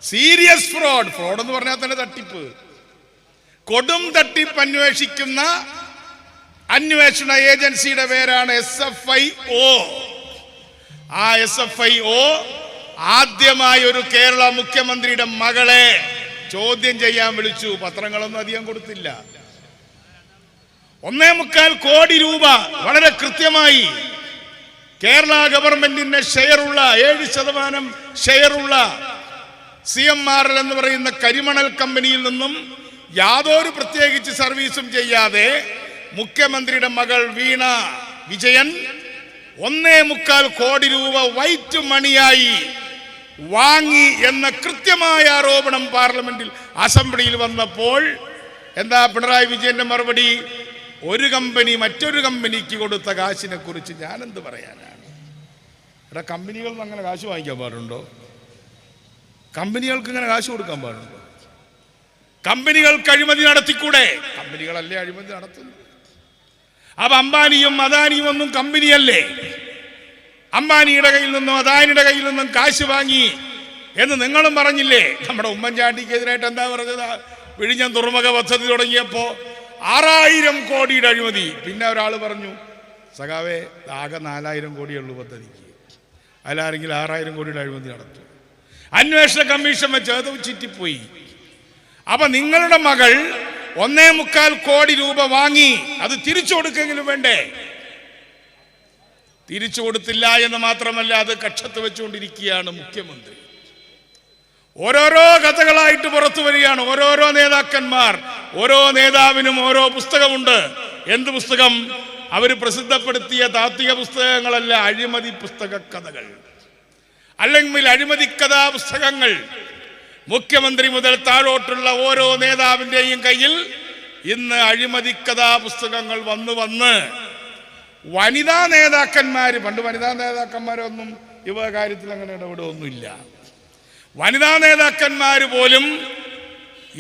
[SPEAKER 1] സീരിയസ് ഫ്രോഡ്. ഫ്രോഡ് എന്ന് പറഞ്ഞാൽ തന്നെ തട്ടിപ്പ്. കൊടും തട്ടിപ്പ് അന്വേഷിക്കുന്ന അന്വേഷണ ഏജൻസിയുടെ പേരാണ് SFIO. ആ SFIO ആദ്യമായി ഒരു കേരള മുഖ്യമന്ത്രിയുടെ മകളെ ചോദ്യം ചെയ്യാൻ വിളിച്ചു. പത്രങ്ങളൊന്നും അധികം കൊടുത്തില്ല. 1.25 കോടി രൂപ വളരെ കൃത്യമായി കേരള ഗവൺമെന്റിന്റെ ഷെയറുള്ള 7% ഷെയറുള്ള CMRL എന്ന് പറയുന്ന കരിമണൽ കമ്പനിയിൽ നിന്നും യാതൊരു പ്രത്യേകിച്ച് സർവീസും ചെയ്യാതെ മുഖ്യമന്ത്രിയുടെ മകൾ വീണ വിജയൻ 1.25 കോടി രൂപ വൈറ്റ് മണിയായി വാങ്ങി എന്ന കൃത്യമായ ആരോപണം പാർലമെന്റിൽ അസംബ്ലിയിൽ വന്നപ്പോൾ എന്താ പിണറായി വിജയന്റെ മറുപടി? ഒരു കമ്പനി മറ്റൊരു കമ്പനിക്ക് കൊടുത്ത കാശിനെ കുറിച്ച് ഞാൻ എന്ത് പറയാനാണ്? ഇവിടെ കമ്പനികളിൽ നിന്ന് അങ്ങനെ കാശ് വാങ്ങിക്കാൻ പാടുണ്ടോ? കമ്പനികൾക്ക് ഇങ്ങനെ കാശ് കൊടുക്കാൻ പാടുണ്ടോ? കമ്പനികൾക്ക് അഴിമതി നടത്തിക്കൂടെ? കമ്പനികളല്ലേ അഴിമതി നടത്തുന്നു. അപ്പൊ അംബാനിയും അദാനിയും ഒന്നും കമ്പനിയല്ലേ? അംബാനിയുടെ കയ്യിൽ നിന്നും അദാനിയുടെ കയ്യിൽ നിന്നും കാശ് വാങ്ങി എന്ന് നിങ്ങളും പറഞ്ഞില്ലേ? നമ്മുടെ ഉമ്മൻചാണ്ടിക്കെതിരായിട്ട് എന്താ പറഞ്ഞത്? വിഴിഞ്ഞം തുറമുഖ പദ്ധതി തുടങ്ങിയപ്പോ 6000 കോടിയുടെ അഴിമതി. പിന്നെ ഒരാൾ പറഞ്ഞു, സഖാവേ ആകെ 4000 കോടിയുള്ളൂ പദ്ധതിക്ക്, അതിലാരെങ്കിലും 6000 കോടിയുടെ അഴിമതി നടത്തും. അന്വേഷണ കമ്മീഷൻ വെച്ച് അത് ചിറ്റിപ്പോയി. അപ്പൊ നിങ്ങളുടെ മകൾ 1.25 കോടി രൂപ വാങ്ങി, അത് തിരിച്ചു കൊടുക്കെങ്കിലും വേണ്ടേ? തിരിച്ചു കൊടുത്തില്ല എന്ന് മാത്രമല്ല, അത് കക്ഷത്ത് വെച്ചുകൊണ്ടിരിക്കുകയാണ് മുഖ്യമന്ത്രി. ഓരോരോ കഥകളായിട്ട് പുറത്തു വരികയാണ്. ഓരോരോ നേതാക്കന്മാർ, ഓരോ നേതാവിനും ഓരോ പുസ്തകമുണ്ട്. എന്ത് പുസ്തകം? അവർ പ്രസിദ്ധപ്പെടുത്തിയ താത്വിക പുസ്തകങ്ങളല്ല, അഴിമതി പുസ്തക കഥകൾ, അല്ലെങ്കിൽ അഴിമതി കഥാ പുസ്തകങ്ങൾ. മുഖ്യമന്ത്രി മുതൽ താഴോട്ടുള്ള ഓരോ നേതാവിൻ്റെയും കയ്യിൽ ഇന്ന് അഴിമതി കഥാ പുസ്തകങ്ങൾ വന്ന് വനിതാ നേതാക്കന്മാർ, പണ്ട് വനിതാ നേതാക്കന്മാരൊന്നും ഇവ കാര്യത്തിൽ അങ്ങനെ ഇടപെടുകയൊന്നുമില്ല. വനിതാ നേതാക്കന്മാർ പോലും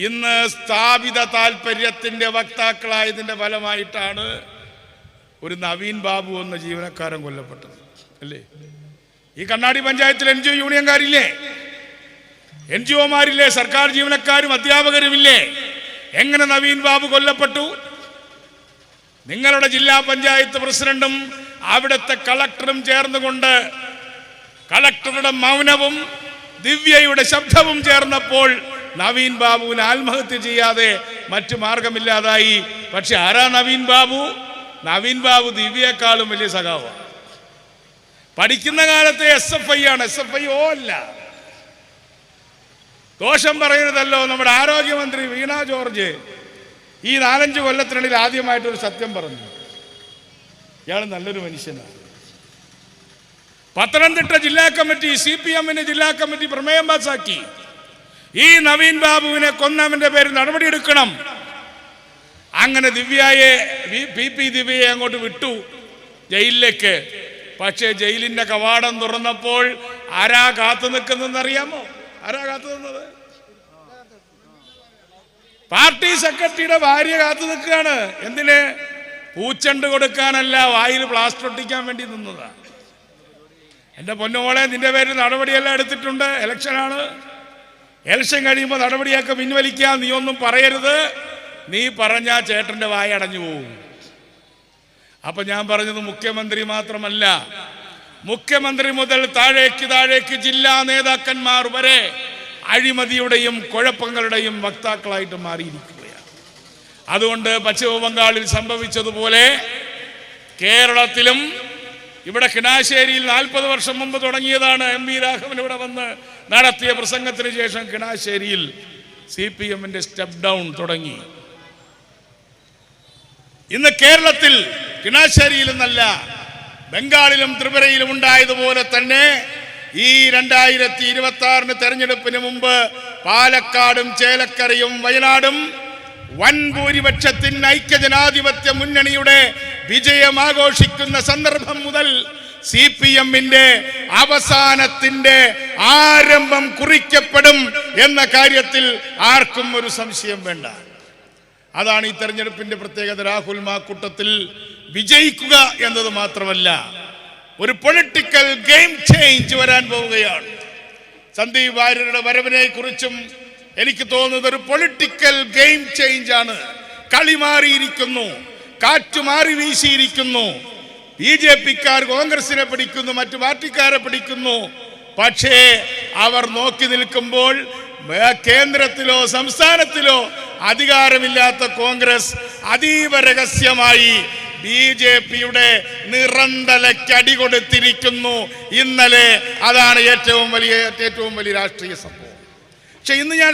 [SPEAKER 1] ഇന്ന് സ്ഥാപിത താല്പര്യത്തിന്റെ വക്താക്കളായതിന്റെ ഫലമായിട്ടാണ് ഒരു നവീൻ ബാബു എന്ന ജീവനക്കാരൻ കൊല്ലപ്പെട്ടത്, അല്ലേ? ഈ കണ്ണാടി പഞ്ചായത്തിൽ NGO യൂണിയൻകാരില്ലേ? NGO-മാരില്ലേ, സർക്കാർ ജീവനക്കാരും അധ്യാപകരുമില്ലേ? എങ്ങനെ നവീൻ ബാബു കൊല്ലപ്പെട്ടു? നിങ്ങളുടെ ജില്ലാ പഞ്ചായത്ത് പ്രസിഡന്റും അവിടുത്തെ കളക്ടറും ചേർന്നുകൊണ്ട് കളക്ടറുടെ മൗനവും ദിവ്യയുടെ ശബ്ദവും ചേർന്നപ്പോൾ നവീൻ ബാബുവിന് ആത്മഹത്യ ചെയ്യാതെ മറ്റു മാർഗമില്ലാതായി. പക്ഷെ ആരാ നവീൻ ബാബു? നവീൻ ബാബു ദിവ്യേക്കാളും വലിയ സഖാവാണ്. പഠിക്കുന്ന കാലത്തെ SFI ആണ്, SFIO അല്ല. ദോഷം പറയരുതല്ലോ. നമ്മുടെ ആരോഗ്യമന്ത്രി വീണ ജോർജ് ഈ 4-5 കൊല്ലത്തിനിടയിൽ ആദ്യമായിട്ടൊരു സത്യം പറഞ്ഞു. ഇയാൾ നല്ലൊരു മനുഷ്യനാണ്. പത്തനംതിട്ട ജില്ലാ കമ്മിറ്റി, CPM-ന്റെ ജില്ലാ കമ്മിറ്റി പ്രമേയം പാസാക്കി, ഈ നവീൻ ബാബുവിനെ കൊന്നവന്റെ പേരിൽ നടപടിയെടുക്കണം. അങ്ങനെ ദിവ്യയെ, PP ദിവ്യയെ അങ്ങോട്ട് വിട്ടു ജയിലിലേക്ക്. പക്ഷേ ജയിലിന്റെ കവാടം തുറന്നപ്പോൾ ആരാ കാത്തു നിൽക്കുന്നതെന്നറിയാമോ? ആരാ കാത്തു നിന്നത്? പാർട്ടി സെക്രട്ടറിയുടെ ഭാര്യ കാത്തു നിൽക്കുകയാണ്. എന്തിന്? പൂച്ചണ്ട് കൊടുക്കാനല്ല, വായിൽ പ്ലാസ്റ്റർ ഒട്ടിക്കാൻ വേണ്ടി നിന്നതാ. എൻ്റെ പൊന്നുമോളെ, നിന്റെ പേരിൽ നടപടിയെല്ലാം എടുത്തിട്ടുണ്ട്. ഇലക്ഷനാണ്. ഇലക്ഷൻ കഴിയുമ്പോൾ നടപടിയൊക്കെ പിൻവലിക്കാം. നീ ഒന്നും പറയരുത്. നീ പറഞ്ഞാൽ ചേട്ടൻ്റെ വായ അടഞ്ഞു പോകും. അപ്പൊ ഞാൻ പറഞ്ഞത് മുഖ്യമന്ത്രി മാത്രമല്ല, മുഖ്യമന്ത്രി മുതൽ താഴേക്ക് ജില്ലാ നേതാക്കന്മാർ വരെ അഴിമതിയുടെയും കുഴപ്പങ്ങളുടെയും വക്താക്കളായിട്ട് മാറിയിരിക്കുകയാണ്. അതുകൊണ്ട് പശ്ചിമ ബംഗാളിൽ സംഭവിച്ചതുപോലെ കേരളത്തിലും, ഇവിടെ കിണാശ്ശേരിയിൽ 40 വർഷം മുമ്പ് തുടങ്ങിയതാണ്. MV രാഘവൻ ഇവിടെ വന്ന് നടത്തിയ പ്രസംഗത്തിന് ശേഷം കിണാശ്ശേരിയിൽ CPM-ന്റെ സ്റ്റെപ്പ് ഡൗൺ തുടങ്ങി. ഇന്ന് കേരളത്തിൽ കിണാശ്ശേരിയിൽ നിന്നല്ല, ബംഗാളിലും ത്രിപുരയിലും ഉണ്ടായതുപോലെ തന്നെ ഈ 2026 തെരഞ്ഞെടുപ്പിന് മുമ്പ് പാലക്കാടും ചേലക്കരയും വയനാടും വൻ ഭൂരിപക്ഷത്തിന് ഐക്യജനാധിപത്യ മുന്നണിയുടെ വിജയം ആഘോഷിക്കുന്ന സന്ദർഭം മുതൽ CPM-ന്റെ അവസാനത്തിന്റെ ആരംഭം കുറിക്കപ്പെടും എന്ന കാര്യത്തിൽ ആർക്കും ഒരു സംശയം വേണ്ട. അതാണ് ഈ തെരഞ്ഞെടുപ്പിന്റെ പ്രത്യേകത. രാഹുൽ മാക്കൂട്ടത്തിൽ വിജയിക്കുക എന്നത് മാത്രമല്ല, ഒരു പൊളിറ്റിക്കൽ ഗെയിം ചേഞ്ച് വരാൻ പോവുകയാണ്. സന്ദീപ് വാര്യരുടെ വരവിനെ കുറിച്ചും എനിക്ക് തോന്നുന്നത് ഒരു പൊളിറ്റിക്കൽ ഗെയിം ചേഞ്ച് ആണ്. കളി മാറിയിരിക്കുന്നു, കാറ്റ് മാറി വീശിയിരിക്കുന്നു. BJP-ക്കാർ കോൺഗ്രസിനെ പിടിക്കുന്നു, മറ്റു പാർട്ടിക്കാരെ പിടിക്കുന്നു. പക്ഷേ അവർ നോക്കി നിൽക്കുമ്പോൾ കേന്ദ്രത്തിലോ സംസ്ഥാനത്തിലോ അധികാരമില്ലാത്ത കോൺഗ്രസ് അതീവ രഹസ്യമായി BJP-യുടെ നിറന്തലയ്ക്ക് അടികൊടുത്തിരിക്കുന്നു ഇന്നലെ. അതാണ് ഏറ്റവും വലിയ രാഷ്ട്രീയ സംഭവം. പക്ഷെ ഇന്ന് ഞാൻ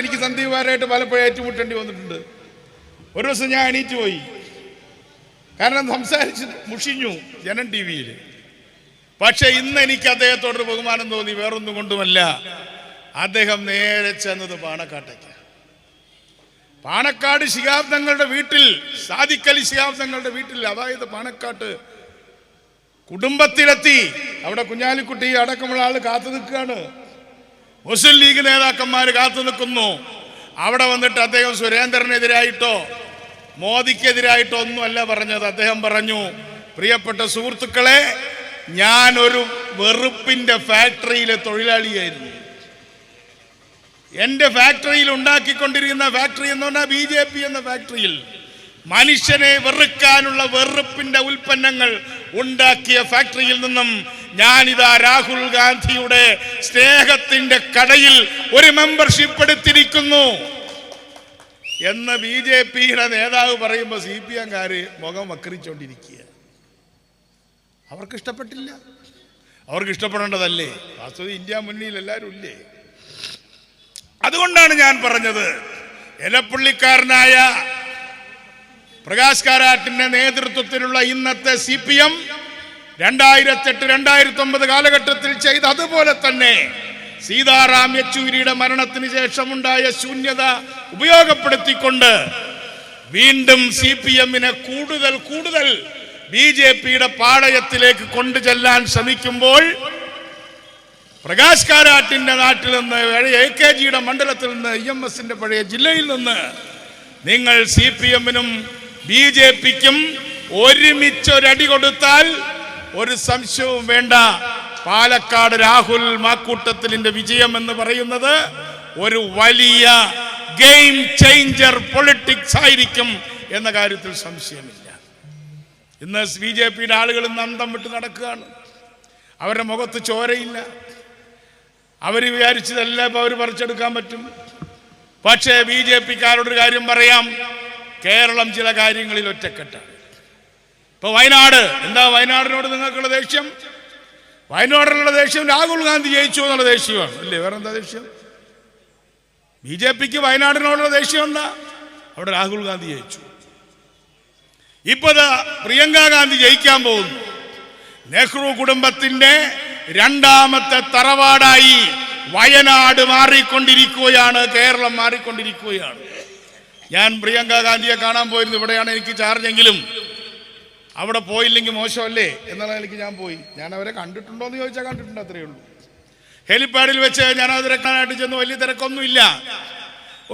[SPEAKER 1] എനിക്ക് സന്ദീപ് വാര്യരായിട്ട് പലപ്പോഴും ഏറ്റുമുട്ടേണ്ടി വന്നിട്ടുണ്ട്. ഒരു ദിവസം ഞാൻ എണീറ്റ് പോയി, കാരണം സംസാരിച്ച് മുഷിഞ്ഞു ജനം TV-യിൽ. പക്ഷെ ഇന്ന് എനിക്ക് അദ്ദേഹത്തോടൊരു ബഹുമാനം തോന്നി. വേറൊന്നും കൊണ്ടുമല്ല, അദ്ദേഹം നേരെ ചെന്നത് പാണക്കാട്ടേക്ക്. പാണക്കാട് ശിഹാബ് തങ്ങളുടെ വീട്ടിൽ, സാദിഖ് അലി ശിഹാബ് തങ്ങളുടെ വീട്ടിൽ, അതായത് പാണക്കാട്ട് കുടുംബത്തിലെത്തി. അവിടെ കുഞ്ഞാലിക്കുട്ടി അടക്കമുള്ള ആൾ കാത്തു നിൽക്കുകയാണ്. മുസ്ലിം ലീഗ് നേതാക്കന്മാർ കാത്തു നിൽക്കുന്നു. അവിടെ വന്നിട്ട് അദ്ദേഹം സുരേന്ദ്രനെതിരായിട്ടോ മോദിക്കെതിരായിട്ടോ ഒന്നുമല്ല പറഞ്ഞത്. അദ്ദേഹം പറഞ്ഞു, പ്രിയപ്പെട്ട സുഹൃത്തുക്കളെ, ഞാനൊരു വെറുപ്പിന്റെ ഫാക്ടറിയിലെ തൊഴിലാളിയായിരുന്നു. എൻ്റെ ഫാക്ടറിയിൽ ഉണ്ടാക്കിക്കൊണ്ടിരിക്കുന്ന, ഫാക്ടറി എന്ന് പറഞ്ഞാൽ BJP എന്ന ഫാക്ടറിയിൽ മനുഷ്യനെ വെറുക്കാനുള്ള വെറുപ്പിന്റെ ഉൽപ്പന്നങ്ങൾ ഉണ്ടാക്കിയ ഫാക്ടറിയിൽ നിന്നും ഞാനിതാ രാഹുൽ ഗാന്ധിയുടെ സ്നേഹത്തിന്റെ കടയിൽ ഒരു മെമ്പർഷിപ്പ് എടുത്തിരിക്കുന്നു എന്ന് BJP-യുടെ നേതാവ് പറയുമ്പോൾ CPM-കാര് മുഖം വക്രിച്ചോണ്ടിരിക്കുക. അവർക്ക് ഇഷ്ടപ്പെട്ടില്ല. അവർക്ക് ഇഷ്ടപ്പെടേണ്ടതല്ലേ? വാസ്തവത്തിൽ ഇന്ത്യ മുന്നണിയിൽ എല്ലാവരും ഇല്ലേ? അതുകൊണ്ടാണ് ഞാൻ പറഞ്ഞത്, എലപ്പുള്ളിക്കാരനായ പ്രകാശ് കാരാട്ടിന്റെ നേതൃത്വത്തിലുള്ള ഇന്നത്തെ CPM 2008-2009 കാലഘട്ടത്തിൽ ചെയ്ത അതുപോലെ തന്നെ സീതാറാം യെച്ചൂരിയുടെ മരണത്തിന് ശേഷമുണ്ടായ ശൂന്യത ഉപയോഗപ്പെടുത്തിക്കൊണ്ട് വീണ്ടും CPM-നെ കൂടുതൽ BJP-യുടെ പാളയത്തിലേക്ക് കൊണ്ടുചെല്ലാൻ ശ്രമിക്കുമ്പോൾ പ്രകാശ് കാരാട്ടിന്റെ നാട്ടിൽ നിന്ന്, AKG-യുടെ മണ്ഡലത്തിൽ നിന്ന്, EMS-ന്റെ പഴയ ജില്ലയിൽ നിന്ന് നിങ്ങൾ CPM-നും BJP-ക്കും ഒരുമിച്ചൊരടി കൊടുത്താൽ ഒരു സംശയവും വേണ്ട, പാലക്കാട് രാഹുൽ മാക്കൂട്ടത്തിലിന്റെ വിജയം എന്ന് പറയുന്നത് ഒരു വലിയ ഗെയിം ചേഞ്ചർ പൊളിറ്റിക്സ് ആയിരിക്കും എന്ന കാര്യത്തിൽ സംശയമില്ല. ഇന്ന് BJP-യുടെ ആളുകൾ അന്തം വിട്ട് നടക്കുകയാണ്. അവരുടെ മുഖത്ത് ചോരയില്ല. അവർ വിചാരിച്ചതെല്ലാം ഇപ്പോൾ അവർ പറിച്ചെടുക്കാൻ പറ്റും. പക്ഷേ BJP-ക്കാരോടൊരു കാര്യം പറയാം, കേരളം ചില കാര്യങ്ങളിൽ ഒറ്റക്കെട്ടാണ്. ഇപ്പൊ വയനാട്, എന്താ വയനാടിനോട് നിങ്ങൾക്കുള്ള ദേഷ്യം? വയനാടിനുള്ള ദേഷ്യം രാഹുൽ ഗാന്ധി ജയിച്ചു എന്നുള്ള ദേഷ്യമാണ് അല്ലേ? വേറെ എന്താ ദേഷ്യം? BJP-ക്ക് വയനാടിനോടുള്ള ദേഷ്യം എന്താ? അവിടെ രാഹുൽ ഗാന്ധി ജയിച്ചു. ഇപ്പൊ പ്രിയങ്ക ഗാന്ധി ജയിക്കാൻ പോകുന്നു. നെഹ്റു കുടുംബത്തിന്റെ രണ്ടാമത്തെ തറവാടായി വയനാട് മാറിക്കൊണ്ടിരിക്കുകയാണ്, കേരളം മാറിക്കൊണ്ടിരിക്കുകയാണ്. ഞാൻ പ്രിയങ്ക ഗാന്ധിയെ കാണാൻ പോയിരുന്നു. ഇവിടെയാണ് എനിക്ക് ചാർജെങ്കിലും അവിടെ പോയില്ലെങ്കിൽ മോശമല്ലേ എന്നുള്ള നിലയ്ക്ക് ഞാൻ പോയി. ഞാൻ അവരെ കണ്ടിട്ടുണ്ടോ എന്ന് ചോദിച്ചാൽ കണ്ടിട്ടുണ്ട്, അത്രയേ ഉള്ളൂ. ഹെലിപ്പാഡിൽ വെച്ച് ഞാൻ അത് തിരക്കാനായിട്ട് ചെന്ന് വലിയ തിരക്കൊന്നുമില്ല.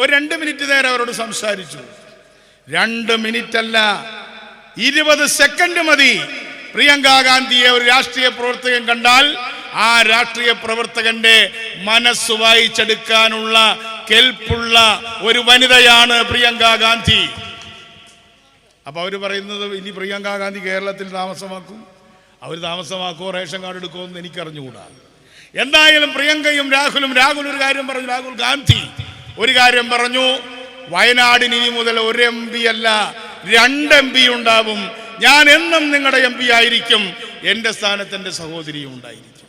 [SPEAKER 1] ഒരു 2 മിനിറ്റ് നേരം അവരോട് സംസാരിച്ചു. 2 മിനിറ്റ് അല്ല, 20 സെക്കൻഡ് മതി. പ്രിയങ്ക ഗാന്ധിയെ ഒരു രാഷ്ട്രീയ പ്രവർത്തകൻ കണ്ടാൽ ആ രാഷ്ട്രീയ പ്രവർത്തകന്റെ മനസ്സ് വായിച്ചെടുക്കാനുള്ള കെൽപ്പുള്ള ഒരു വനിതയാണ് പ്രിയങ്ക ഗാന്ധി. അപ്പൊ അവര് പറയുന്നത് ഇനി പ്രിയങ്ക ഗാന്ധി കേരളത്തിൽ താമസമാക്കും. അവർ താമസമാക്കുമോ റേഷൻ കാർഡ് എടുക്കുമോ എന്ന് എനിക്കറിഞ്ഞുകൂടാ. എന്തായാലും പ്രിയങ്കയും രാഹുൽ ഒരു കാര്യം പറഞ്ഞു. രാഹുൽ ഗാന്ധി ഒരു കാര്യം പറഞ്ഞു, വയനാടിന് ഇനി മുതൽ 1 MP അല്ല 2 MP ഉണ്ടാവും. ഞാൻ എന്നും നിങ്ങളുടെ MP ആയിരിക്കും. എൻ്റെ സ്ഥാനത്ത് എൻ്റെ സഹോദരിയും ഉണ്ടായിരിക്കും.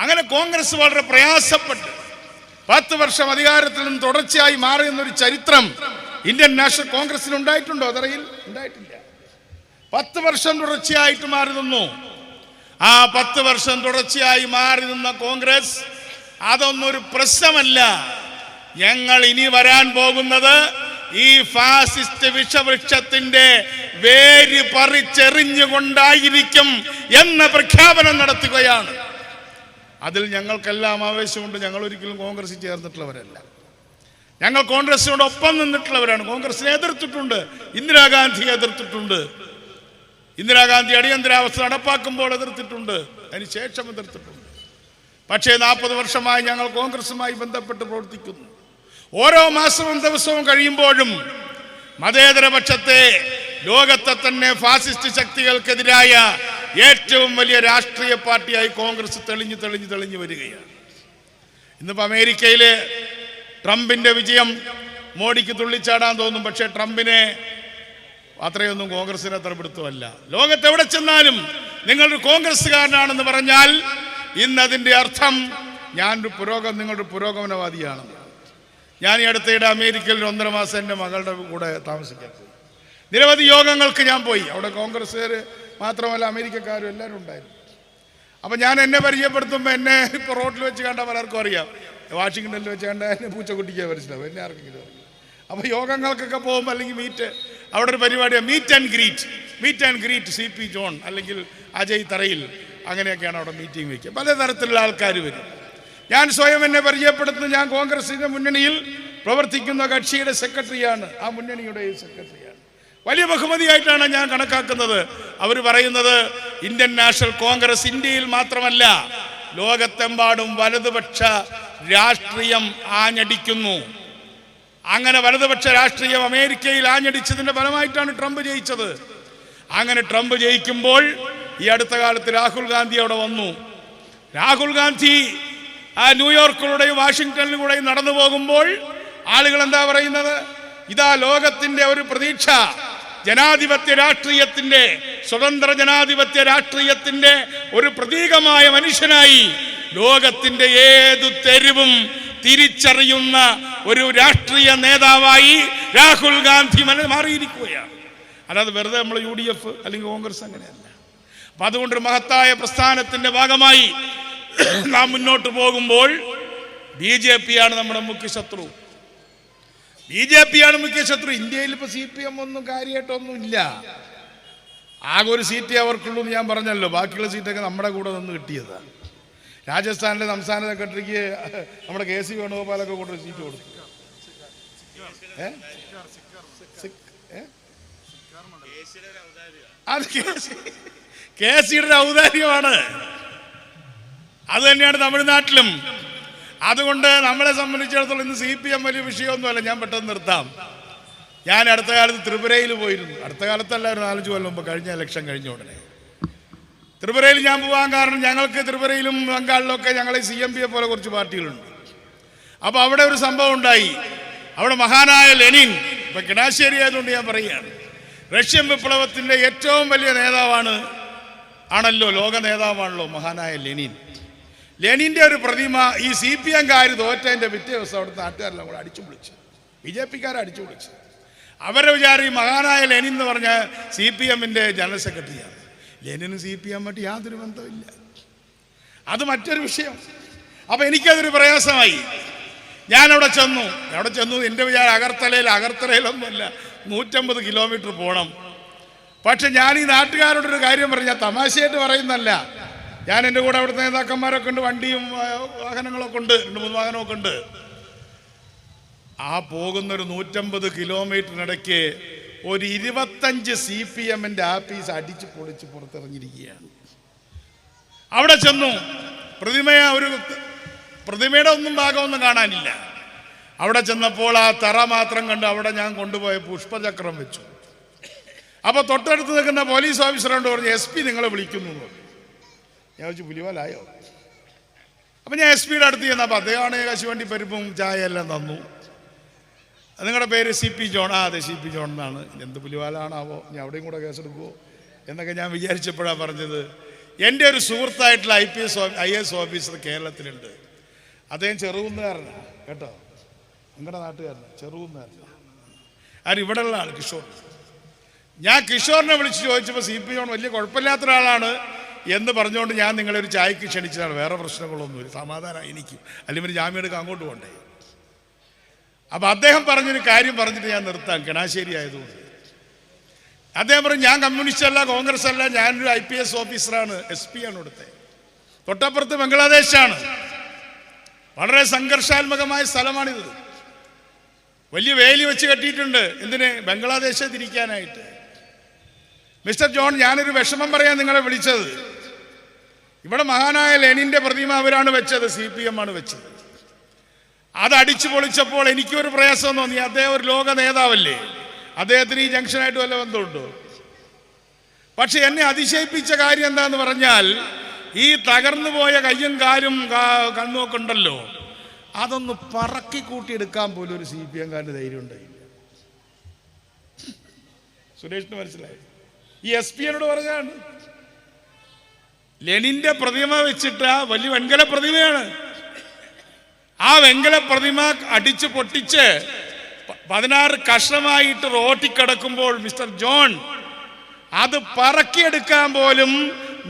[SPEAKER 1] അങ്ങനെ കോൺഗ്രസ് വളരെ പ്രയാസപ്പെട്ട് 10 വർഷം അധികാരത്തിൽ നിന്ന് തുടർച്ചയായി മാറിയെന്നൊരു ചരിത്രം ഇന്ത്യൻ നാഷണൽ കോൺഗ്രസിന് ഉണ്ടായിട്ടുണ്ടോ? അതറിയിൽ ഉണ്ടായിട്ടില്ല. 10 വർഷം തുടർച്ചയായിട്ട് മാറി നിന്നു. ആ 10 വർഷം തുടർച്ചയായി മാറി നിന്ന കോൺഗ്രസ് അതൊന്നൊരു പ്രശ്നമല്ല. ഞങ്ങൾ ഇനി വരാൻ പോകുന്നത് ഈ ഫാസിസ്റ്റ് വിഷവൃക്ഷത്തിന്റെ വേര് പറിച്ചെറിഞ്ഞുകൊണ്ടായിരിക്കും എന്ന പ്രഖ്യാപനം നടത്തുകയാണ്. അതിൽ ഞങ്ങൾക്കെല്ലാം ആവേശമുണ്ട്. ഞങ്ങൾ ഒരിക്കലും കോൺഗ്രസിൽ ചേർന്നിട്ടുള്ളവരല്ല. ഞങ്ങൾ കോൺഗ്രസിനോടൊപ്പം നിന്നിട്ടുള്ളവരാണ്. കോൺഗ്രസിനെ എതിർത്തിട്ടുണ്ട്, ഇന്ദിരാഗാന്ധിയെ എതിർത്തിട്ടുണ്ട്. ഇന്ദിരാഗാന്ധി അടിയന്തരാവസ്ഥ നടപ്പാക്കുമ്പോൾ എതിർത്തിട്ടുണ്ട്, അതിനുശേഷം എതിർത്തിട്ടുണ്ട്. പക്ഷേ 40 വർഷമായി ഞങ്ങൾ കോൺഗ്രസുമായി ബന്ധപ്പെട്ട് പ്രവർത്തിക്കുന്നു. ഓരോ മാസവും ദിവസവും കഴിയുമ്പോഴും മതേതരപക്ഷത്തെ, ലോകത്തെ തന്നെ ഫാസിസ്റ്റ് ശക്തികൾക്കെതിരായ ഏറ്റവും വലിയ രാഷ്ട്രീയ പാർട്ടിയായി കോൺഗ്രസ് തെളിഞ്ഞു വരികയാണ്. ഇന്നിപ്പോൾ അമേരിക്കയിലെ ട്രംപിന്റെ വിജയം മോഡിക്ക് തുള്ളിച്ചാടാൻ തോന്നും. പക്ഷേ ട്രംപിനെ അത്രയൊന്നും കോൺഗ്രസിന് അത്ര പിടുത്തമല്ല. ലോകത്തെവിടെ ചെന്നാലും നിങ്ങളൊരു കോൺഗ്രസ്സുകാരനാണെന്ന് പറഞ്ഞാൽ ഇന്നതിൻ്റെ അർത്ഥം നിങ്ങളൊരു പുരോഗമനവാദിയാണ്. ഞാൻ ഈ അടുത്തിടെ അമേരിക്കയിൽ 1.5 മാസം എൻ്റെ മകളുടെ കൂടെ താമസിക്കാൻ പോയി. നിരവധി യോഗങ്ങൾക്ക് ഞാൻ പോയി. അവിടെ കോൺഗ്രസ്സുകാർ മാത്രമല്ല അമേരിക്കക്കാരും എല്ലാവരും ഉണ്ടായിരുന്നു. അപ്പം ഞാൻ എന്നെ പരിചയപ്പെടുത്തുമ്പോൾ എന്നെ ഇപ്പോൾ റോഡിൽ വെച്ച് കണ്ടാൽ പലർക്കും അറിയാം. വാഷിങ്ടണിൽ വെച്ച് കണ്ടാൽ എന്നെ പൂച്ചക്കുട്ടിക്കാൻ മനസ്സിലാവും, എന്നെ ആർക്കെങ്കിലും അറിയാം. അപ്പോൾ യോഗങ്ങൾക്കൊക്കെ പോകുമ്പോൾ അല്ലെങ്കിൽ അവിടെ ഒരു പരിപാടിയാണ് meet and greet CP John അല്ലെങ്കിൽ അജയ് തറയിൽ, അങ്ങനെയൊക്കെയാണ് അവിടെ മീറ്റിംഗ് വയ്ക്കുക. പലതരത്തിലുള്ള ആൾക്കാർ വരും. ഞാൻ സ്വയം എന്നെ പരിചയപ്പെടുത്തുന്നു. ഞാൻ കോൺഗ്രസിൻ്റെ മുന്നണിയിൽ പ്രവർത്തിക്കുന്ന കക്ഷിയുടെ സെക്രട്ടറിയാണ്, ആ മുന്നണിയുടെ സെക്രട്ടറിയാണ്. വലിയ ബഹുമതിയായിട്ടാണ് ഞാൻ കണക്കാക്കുന്നത്. അവർ പറയുന്നത് ഇന്ത്യൻ നാഷണൽ കോൺഗ്രസ് ഇന്ത്യയിൽ മാത്രമല്ല ലോകത്തെമ്പാടും വലതുപക്ഷ രാഷ്ട്രീയം ആഞ്ഞടിക്കുന്നു. അങ്ങനെ വലതുപക്ഷ രാഷ്ട്രീയം അമേരിക്കയിൽ ആഞ്ഞടിച്ചതിൻ്റെ ഫലമായിട്ടാണ് ട്രംപ് ജയിച്ചത്. അങ്ങനെ ട്രംപ് ജയിക്കുമ്പോൾ ഈ അടുത്ത കാലത്ത് രാഹുൽ ഗാന്ധി അവിടെ വന്നു. രാഹുൽ ഗാന്ധി ആ ന്യൂയോർക്കിലൂടെയും വാഷിങ്ടണിലൂടെയും നടന്നു പോകുമ്പോൾ ആളുകൾ എന്താ പറയുന്നത്? ഇതാ ലോകത്തിന്റെ ഒരു പ്രതീക്ഷ, ജനാധിപത്യ രാഷ്ട്രീയത്തിന്റെ, സ്വതന്ത്ര ജനാധിപത്യ രാഷ്ട്രീയത്തിന്റെ ഒരു പ്രതീകമായ മനുഷ്യനായി ലോകത്തിന്റെ ഏതു തെരുവും തിരിച്ചറിയുന്ന ഒരു രാഷ്ട്രീയ നേതാവായി രാഹുൽ ഗാന്ധി മാറിയിരിക്കുകയാണ്. അല്ലാതെ വെറുതെ നമ്മൾ UDF അല്ലെങ്കിൽ കോൺഗ്രസ് അങ്ങനെയല്ല. അപ്പൊ അതുകൊണ്ടൊരു മഹത്തായ പ്രസ്ഥാനത്തിന്റെ ഭാഗമായി നാം മുന്നോട്ട് പോകുമ്പോൾ BJP ആണ് നമ്മുടെ മുഖ്യ ശത്രു. BJP ആണ് മുഖ്യ ശത്രു. ഇന്ത്യയിൽ ഇപ്പോൾ CPM ഒന്നും കാര്യമായിട്ടൊന്നും ഇല്ല. ആകെ ഒരു സീറ്റേ അവർക്കുള്ളൂ എന്ന് ഞാൻ പറഞ്ഞല്ലോ. ബാക്കിയുള്ള സീറ്റൊക്കെ നമ്മുടെ കൂടെ നിന്ന് കിട്ടിയതാണ്. രാജസ്ഥാനിലെ സംസ്ഥാന സെക്രട്ടറിക്ക് നമ്മുടെ KC വേണുഗോപാലൊക്കെ കൊണ്ടൊരു സീറ്റ് കൊടുത്തു. അത് KCയുടെ ഔദാര്യമാണ്. അത് തന്നെയാണ് തമിഴ്നാട്ടിലും. അതുകൊണ്ട് നമ്മളെ സംബന്ധിച്ചിടത്തോളം ഇന്ന് CPM വലിയ വിഷയമൊന്നുമല്ല. ഞാൻ പെട്ടെന്ന് നിർത്താം. ഞാൻ അടുത്ത കാലത്ത് ത്രിപുരയിൽ പോയിരുന്നു. അടുത്ത കാലത്തല്ലായിരുന്നു, 4-5 കൊല്ലം മുമ്പ്, കഴിഞ്ഞ ഇലക്ഷൻ കഴിഞ്ഞ ഉടനെ ത്രിപുരയിൽ ഞാൻ പോകാൻ കാരണം ഞങ്ങൾക്ക് ത്രിപുരയിലും ബംഗാളിലൊക്കെ ഞങ്ങളെ CMP പോലെ കുറച്ച് പാർട്ടികളുണ്ട്. അപ്പോൾ അവിടെ ഒരു സംഭവം ഉണ്ടായി. അവിടെ മഹാനായ ലെനിൻ, ഇപ്പം കിണാശ്ശേരി ആയതുകൊണ്ട് ഞാൻ പറയുകയാണ്, റഷ്യൻ വിപ്ലവത്തിൻ്റെ ഏറ്റവും വലിയ ആണല്ലോ, ലോക നേതാവാണല്ലോ മഹാനായ ലെനിൻ. ലെനിൻ്റെ ഒരു പ്രതിമ ഈ CPM-കാർ തോറ്റതിൻ്റെ പിറ്റേ ദിവസം അവിടുത്തെ നാട്ടുകാരെല്ലാം കൂടെ അടിച്ചു വിളിച്ചു, BJP-ക്കാരെ അടിച്ചു വിളിച്ചു. അവരെ വിചാരം മഹാനായ ലെനിൻ എന്ന് പറഞ്ഞ CPM-ന്റെ ജനറൽ സെക്രട്ടറിയാണ്. ലെനിനും CPM-ആയിട്ട് യാതൊരു ബന്ധമില്ല. അത് മറ്റൊരു വിഷയം. അപ്പം എനിക്കതൊരു പ്രയാസമായി. ഞാനവിടെ ചെന്നു. എൻ്റെ വിചാരം അഗർത്തലയിലൊന്നുമല്ല, 150 കിലോമീറ്റർ പോകണം. പക്ഷെ ഞാൻ ഈ നാട്ടുകാരോടൊരു കാര്യം പറഞ്ഞു, ഞാൻ തമാശയായിട്ട് പറയുന്നല്ല. ഞാൻ എൻ്റെ കൂടെ അവിടുത്തെ നേതാക്കന്മാരൊക്കെ ഉണ്ട്, വണ്ടിയും വാഹനങ്ങളൊക്കെ ഉണ്ട്, 2-3 വാഹനമൊക്കെ ഉണ്ട്. ആ പോകുന്നൊരു 150 കിലോമീറ്ററിനിടയ്ക്ക് ഒരു 25 CPM-ന്റെ ആഫീസ് അടിച്ച് പൊളിച്ച് പുറത്തിറങ്ങിയിരിക്കുകയാണ്. അവിടെ ചെന്നു. പ്രതിമയുടെ ഒന്നും ഭാഗമൊന്നും കാണാനില്ല. അവിടെ ചെന്നപ്പോൾ ആ തറ മാത്രം കണ്ട് അവിടെ ഞാൻ കൊണ്ടുപോയ പുഷ്പചക്രം വെച്ചു. അപ്പോൾ തൊട്ടടുത്ത് നിൽക്കുന്ന പോലീസ് ഓഫീസറോട് പറഞ്ഞു, SP നിങ്ങളെ വിളിക്കുന്നു. ഞാൻ ചോദിച്ചു, പുലിവാലായോ? അപ്പം ഞാൻ SP-യുടെ അടുത്ത് ചെന്നപ്പോൾ അദ്ദേഹമാണ് കശുവണ്ടി പരിപ്പും ചായ എല്ലാം തന്നു. നിങ്ങളുടെ പേര് CP ജോൺ? അതെ, CP ജോൺ എന്നാണ്. എന്ത് പുലിവാലാണാവോ, ഞാൻ അവിടെയും കൂടെ കേസെടുക്കുമോ എന്നൊക്കെ ഞാൻ വിചാരിച്ചപ്പോഴാണ് പറഞ്ഞത്, എൻ്റെ ഒരു സുഹൃത്തായിട്ടുള്ള IAS ഓഫീസർ കേരളത്തിലുണ്ട്. അദ്ദേഹം ചെറുകുന്നുകാരനാണ് കേട്ടോ, നിങ്ങളുടെ നാട്ടുകാരനാണ്, ചെറുകുന്നുകാരനാണ്. ഇവിടെ ഉള്ള ആൾ കിഷോർ. ഞാൻ കിഷോറിനെ വിളിച്ച് ചോദിച്ചപ്പോൾ CP ജോൺ വലിയ കുഴപ്പമില്ലാത്ത ഒരാളാണ് എന്ന് പറഞ്ഞുകൊണ്ട് ഞാൻ നിങ്ങളെ ഒരു ചായക്ക് ക്ഷണിച്ചതാണ്. വേറെ പ്രശ്നങ്ങളൊന്നുമില്ല, സമാധാനമായി എനിക്ക്, അല്ലെങ്കിൽ ജാമ്യം എടുക്കാൻ അങ്ങോട്ട് പോകണ്ടേ. അപ്പം അദ്ദേഹം പറഞ്ഞൊരു കാര്യം പറഞ്ഞിട്ട് ഞാൻ നിർത്താം, കിണാശ്ശേരി ആയതുകൊണ്ട്. അദ്ദേഹം പറഞ്ഞു, ഞാൻ കമ്മ്യൂണിസ്റ്റ് അല്ല, കോൺഗ്രസ് അല്ല, ഞാനൊരു IPS ഓഫീസറാണ്, SP ആണ് ഇവിടുത്തെ. തൊട്ടപ്പുറത്ത് ബംഗ്ലാദേശാണ്. വളരെ സംഘർഷാത്മകമായ സ്ഥലമാണിത്. വലിയ വേലി വെച്ച് കെട്ടിയിട്ടുണ്ട്. എന്തിന്? ബംഗ്ലാദേശെ തിരിക്കാനായിട്ട്. മിസ്റ്റർ ജോൺ, ഞാനൊരു വിഷമം പറയാൻ നിങ്ങളെ വിളിച്ചത്. ഇവിടെ മഹാനായ ലെനിൻ്റെ പ്രതിമ അവരാണ് വെച്ചത്, CPM ആണ് വെച്ചത്. അത് അടിച്ചു പൊളിച്ചപ്പോൾ എനിക്കൊരു പ്രയാസം തോന്നി. അദ്ദേഹം ഒരു ലോക നേതാവല്ലേ, അദ്ദേഹത്തിന് ഈ ജംഗ്ഷനായിട്ട് വല്ല ബന്ധമുണ്ടോ? പക്ഷെ എന്നെ അതിശയിപ്പിച്ച കാര്യം എന്താന്ന് പറഞ്ഞാൽ, ഈ തകർന്നു പോയ കയ്യും കാലും കണ്ണുമൊക്കെ ഉണ്ടല്ലോ, അതൊന്ന് പറക്കി കൂട്ടിയെടുക്കാൻ പോലും ഒരു CPM-കാരൻ്റെ ധൈര്യം ഉണ്ടായില്ല. സുരേഷിന് മനസ്സിലായി. ഈ SP-യോട് പറഞ്ഞാണ്, ലെനിൻ്റെ പ്രതിമ വെച്ചിട്ട് വലിയ വെങ്കല പ്രതിമയാണ്. ആ വെങ്കല പ്രതിമ അടിച്ച് പൊട്ടിച്ച് 16 കഷ്ണമായിട്ട് റോട്ടിൽ കിടക്കുമ്പോൾ മിസ്റ്റർ ജോൺ, അത് പറക്കിയെടുക്കാൻ പോലും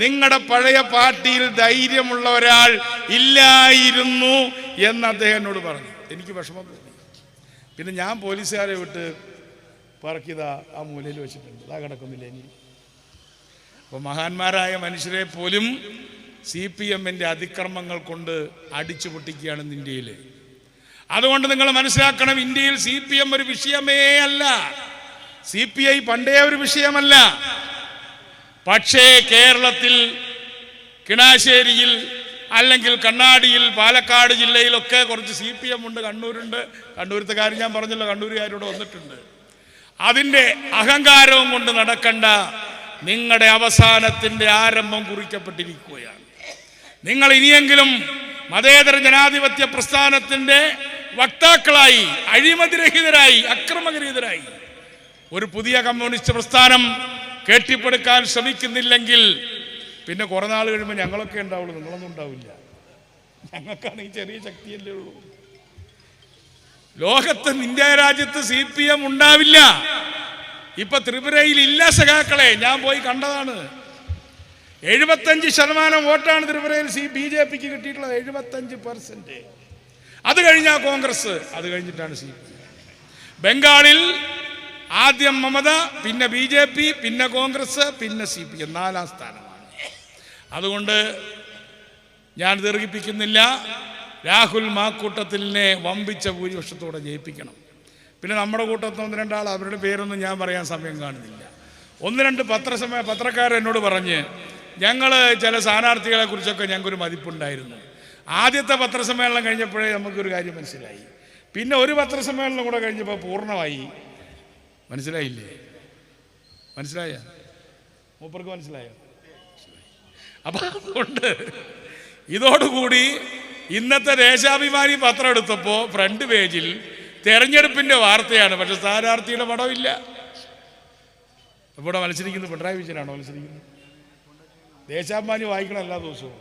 [SPEAKER 1] നിങ്ങളുടെ പഴയ പാർട്ടിയിൽ ധൈര്യമുള്ള ഒരാൾ ഇല്ലായിരുന്നു എന്ന് അദ്ദേഹം എന്നോട് പറഞ്ഞു. എനിക്ക് വിഷമം തോന്നി. പിന്നെ ഞാൻ പോലീസുകാരെ വിട്ട് പറക്കിയതാ ആ മൂലയിൽ വെച്ചിട്ടുണ്ട്, അതാ കിടക്കുന്നില്ല ഇനി. അപ്പോൾ മഹാന്മാരായ മനുഷ്യരെ പോലും CPM-ന്റെ അതിക്രമങ്ങൾ കൊണ്ട് അടിച്ചു പൊട്ടിക്കുകയാണ് ഇന്ത്യയിൽ. അതുകൊണ്ട് നിങ്ങൾ മനസ്സിലാക്കണം, ഇന്ത്യയിൽ CPM ഒരു വിഷയമേ അല്ല, CPI പണ്ടേ ഒരു വിഷയമല്ല. പക്ഷേ കേരളത്തിൽ കിണാശ്ശേരിയിൽ അല്ലെങ്കിൽ കണ്ണാടിയിൽ പാലക്കാട് ജില്ലയിലൊക്കെ കുറച്ച് CPM ഉണ്ട്, കണ്ണൂരുണ്ട്. കണ്ണൂരത്തെ കാര്യം ഞാൻ പറഞ്ഞല്ലോ, കണ്ണൂരുകാരോട് വന്നിട്ടുണ്ട്. അതിൻ്റെ അഹങ്കാരവും കൊണ്ട് നടക്കണ്ട. നിങ്ങളുടെ അവസാനത്തിൻ്റെ ആരംഭം കുറിക്കപ്പെട്ടിരിക്കുകയാണ്. നിങ്ങൾ ഇനിയെങ്കിലും മതേതര ജനാധിപത്യ പ്രസ്ഥാനത്തിൻ്റെ വക്താക്കളായി, അഴിമതിരഹിതരായി, അക്രമരഹിതരായി ഒരു പുതിയ കമ്മ്യൂണിസ്റ്റ് പ്രസ്ഥാനം കെട്ടിപ്പടുക്കാൻ ശ്രമിക്കുന്നില്ലെങ്കിൽ പിന്നെ കുറെ നാൾ കഴിയുമ്പോൾ ഞങ്ങളൊക്കെ ഉണ്ടാവുള്ളൂ, നിങ്ങളൊന്നും ഉണ്ടാവില്ല. ഞങ്ങൾക്കാണ് ഈ ചെറിയ ശക്തിയല്ലേ ഉള്ളൂ. ലോകത്ത്, ഇന്ത്യ രാജ്യത്ത് CPM ഉണ്ടാവില്ല. ഇപ്പൊ ത്രിപുരയിൽ ഇല്ല സഖാക്കളെ, ഞാൻ പോയി കണ്ടതാണ്. 75% വോട്ടാണ് ത്രിപുരയിൽ BJP-ക്ക് കിട്ടിയിട്ടുള്ളത്, 75%. അത് കഴിഞ്ഞാൽ കോൺഗ്രസ്, അത് കഴിഞ്ഞിട്ടാണ് CPM. ബംഗാളിൽ ആദ്യം മമത, പിന്നെ BJP, പിന്നെ കോൺഗ്രസ്, പിന്നെ CPM, 4ാം സ്ഥാനമാണ്. അതുകൊണ്ട് ഞാൻ ദീർഘിപ്പിക്കുന്നില്ല. രാഹുൽ മാക്കൂട്ടത്തിലിനെ വമ്പിച്ച ഭൂരിപക്ഷത്തോടെ ജയിപ്പിക്കണം. പിന്നെ നമ്മുടെ കൂട്ടത്തിൽ 1-2 ആൾ, അവരുടെ പേരൊന്നും ഞാൻ പറയാൻ സമയം കാണുന്നില്ല. 1-2 പത്രക്കാർ എന്നോട് പറഞ്ഞ്, ഞങ്ങൾ ചില സ്ഥാനാർത്ഥികളെ കുറിച്ചൊക്കെ ഞങ്ങൾക്കൊരു മതിപ്പുണ്ടായിരുന്നു. ആദ്യത്തെ പത്രസമ്മേളനം കഴിഞ്ഞപ്പോഴേ നമുക്കൊരു കാര്യം മനസ്സിലായി. പിന്നെ ഒരു പത്രസമ്മേളനം കൂടെ കഴിഞ്ഞപ്പോൾ പൂർണ്ണമായി. മനസ്സിലായില്ലേ? മനസ്സിലായ മൂപ്പർക്ക് മനസ്സിലായോ? അപ്പം അതുകൊണ്ട് ഇതോടുകൂടി ഇന്നത്തെ ദേശാഭിമാനി പത്രം എടുത്തപ്പോൾ ഫ്രണ്ട് പേജിൽ തെരഞ്ഞെടുപ്പിൻ്റെ വാർത്തയാണ്, പക്ഷെ സ്ഥാനാർത്ഥിയുടെ പടമില്ല. ഇവിടെ മത്സരിക്കുന്നത് പിണറായി വിജയനാണോ മത്സരിക്കുന്നത്? ദേശാഭിമാനി വായിക്കണം എല്ലാ ദിവസവും.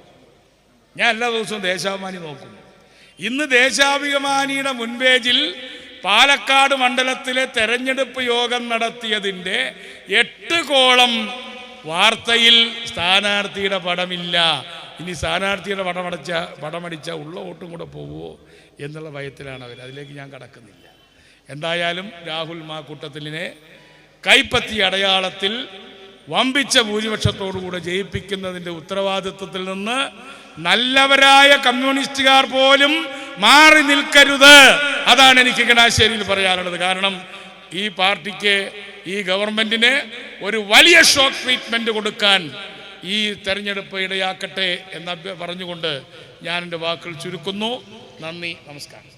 [SPEAKER 1] ഞാൻ എല്ലാ ദിവസവും ദേശാഭിമാനി നോക്കും. ഇന്ന് ദേശാഭിമാനിയുടെ മുൻപേജിൽ പാലക്കാട് മണ്ഡലത്തിലെ തെരഞ്ഞെടുപ്പ് യോഗം നടത്തിയതിൻ്റെ 8 കോളം വാർത്തയിൽ സ്ഥാനാർത്ഥിയുടെ പടമില്ല. ഇനി സ്ഥാനാർത്ഥിയുടെ പടമടിച്ച ഉള്ള വോട്ടും കൂടെ പോവുമോ എന്നുള്ള ഭയത്തിലാണ് അവർ. അതിലേക്ക് ഞാൻ കടക്കുന്നില്ല. എന്തായാലും രാഹുൽ മാക്കൂട്ടത്തിലിനെ കൈപ്പത്തി അടയാളത്തിൽ വമ്പിച്ച ഭൂരിപക്ഷത്തോടുകൂടെ ജയിപ്പിക്കുന്നതിൻ്റെ ഉത്തരവാദിത്വത്തിൽ നിന്ന് നല്ലവരായ കമ്മ്യൂണിസ്റ്റുകാർ പോലും മാറി നിൽക്കരുത്. അതാണ് എനിക്ക് ചങ്ങനാശ്ശേരിയിൽ പറയാനുള്ളത്. കാരണം ഈ പാർട്ടിക്ക്, ഈ ഗവൺമെന്റിന് ഒരു വലിയ ഷോക്ക് ട്രീറ്റ്മെന്റ് കൊടുക്കാൻ ഈ തെരഞ്ഞെടുപ്പ് ഇടയാക്കട്ടെ എന്ന് പറഞ്ഞുകൊണ്ട് ഞാൻ എൻ്റെ വാക്കുകൾ ചുരുക്കുന്നു. നന്ദി, നമസ്കാരം.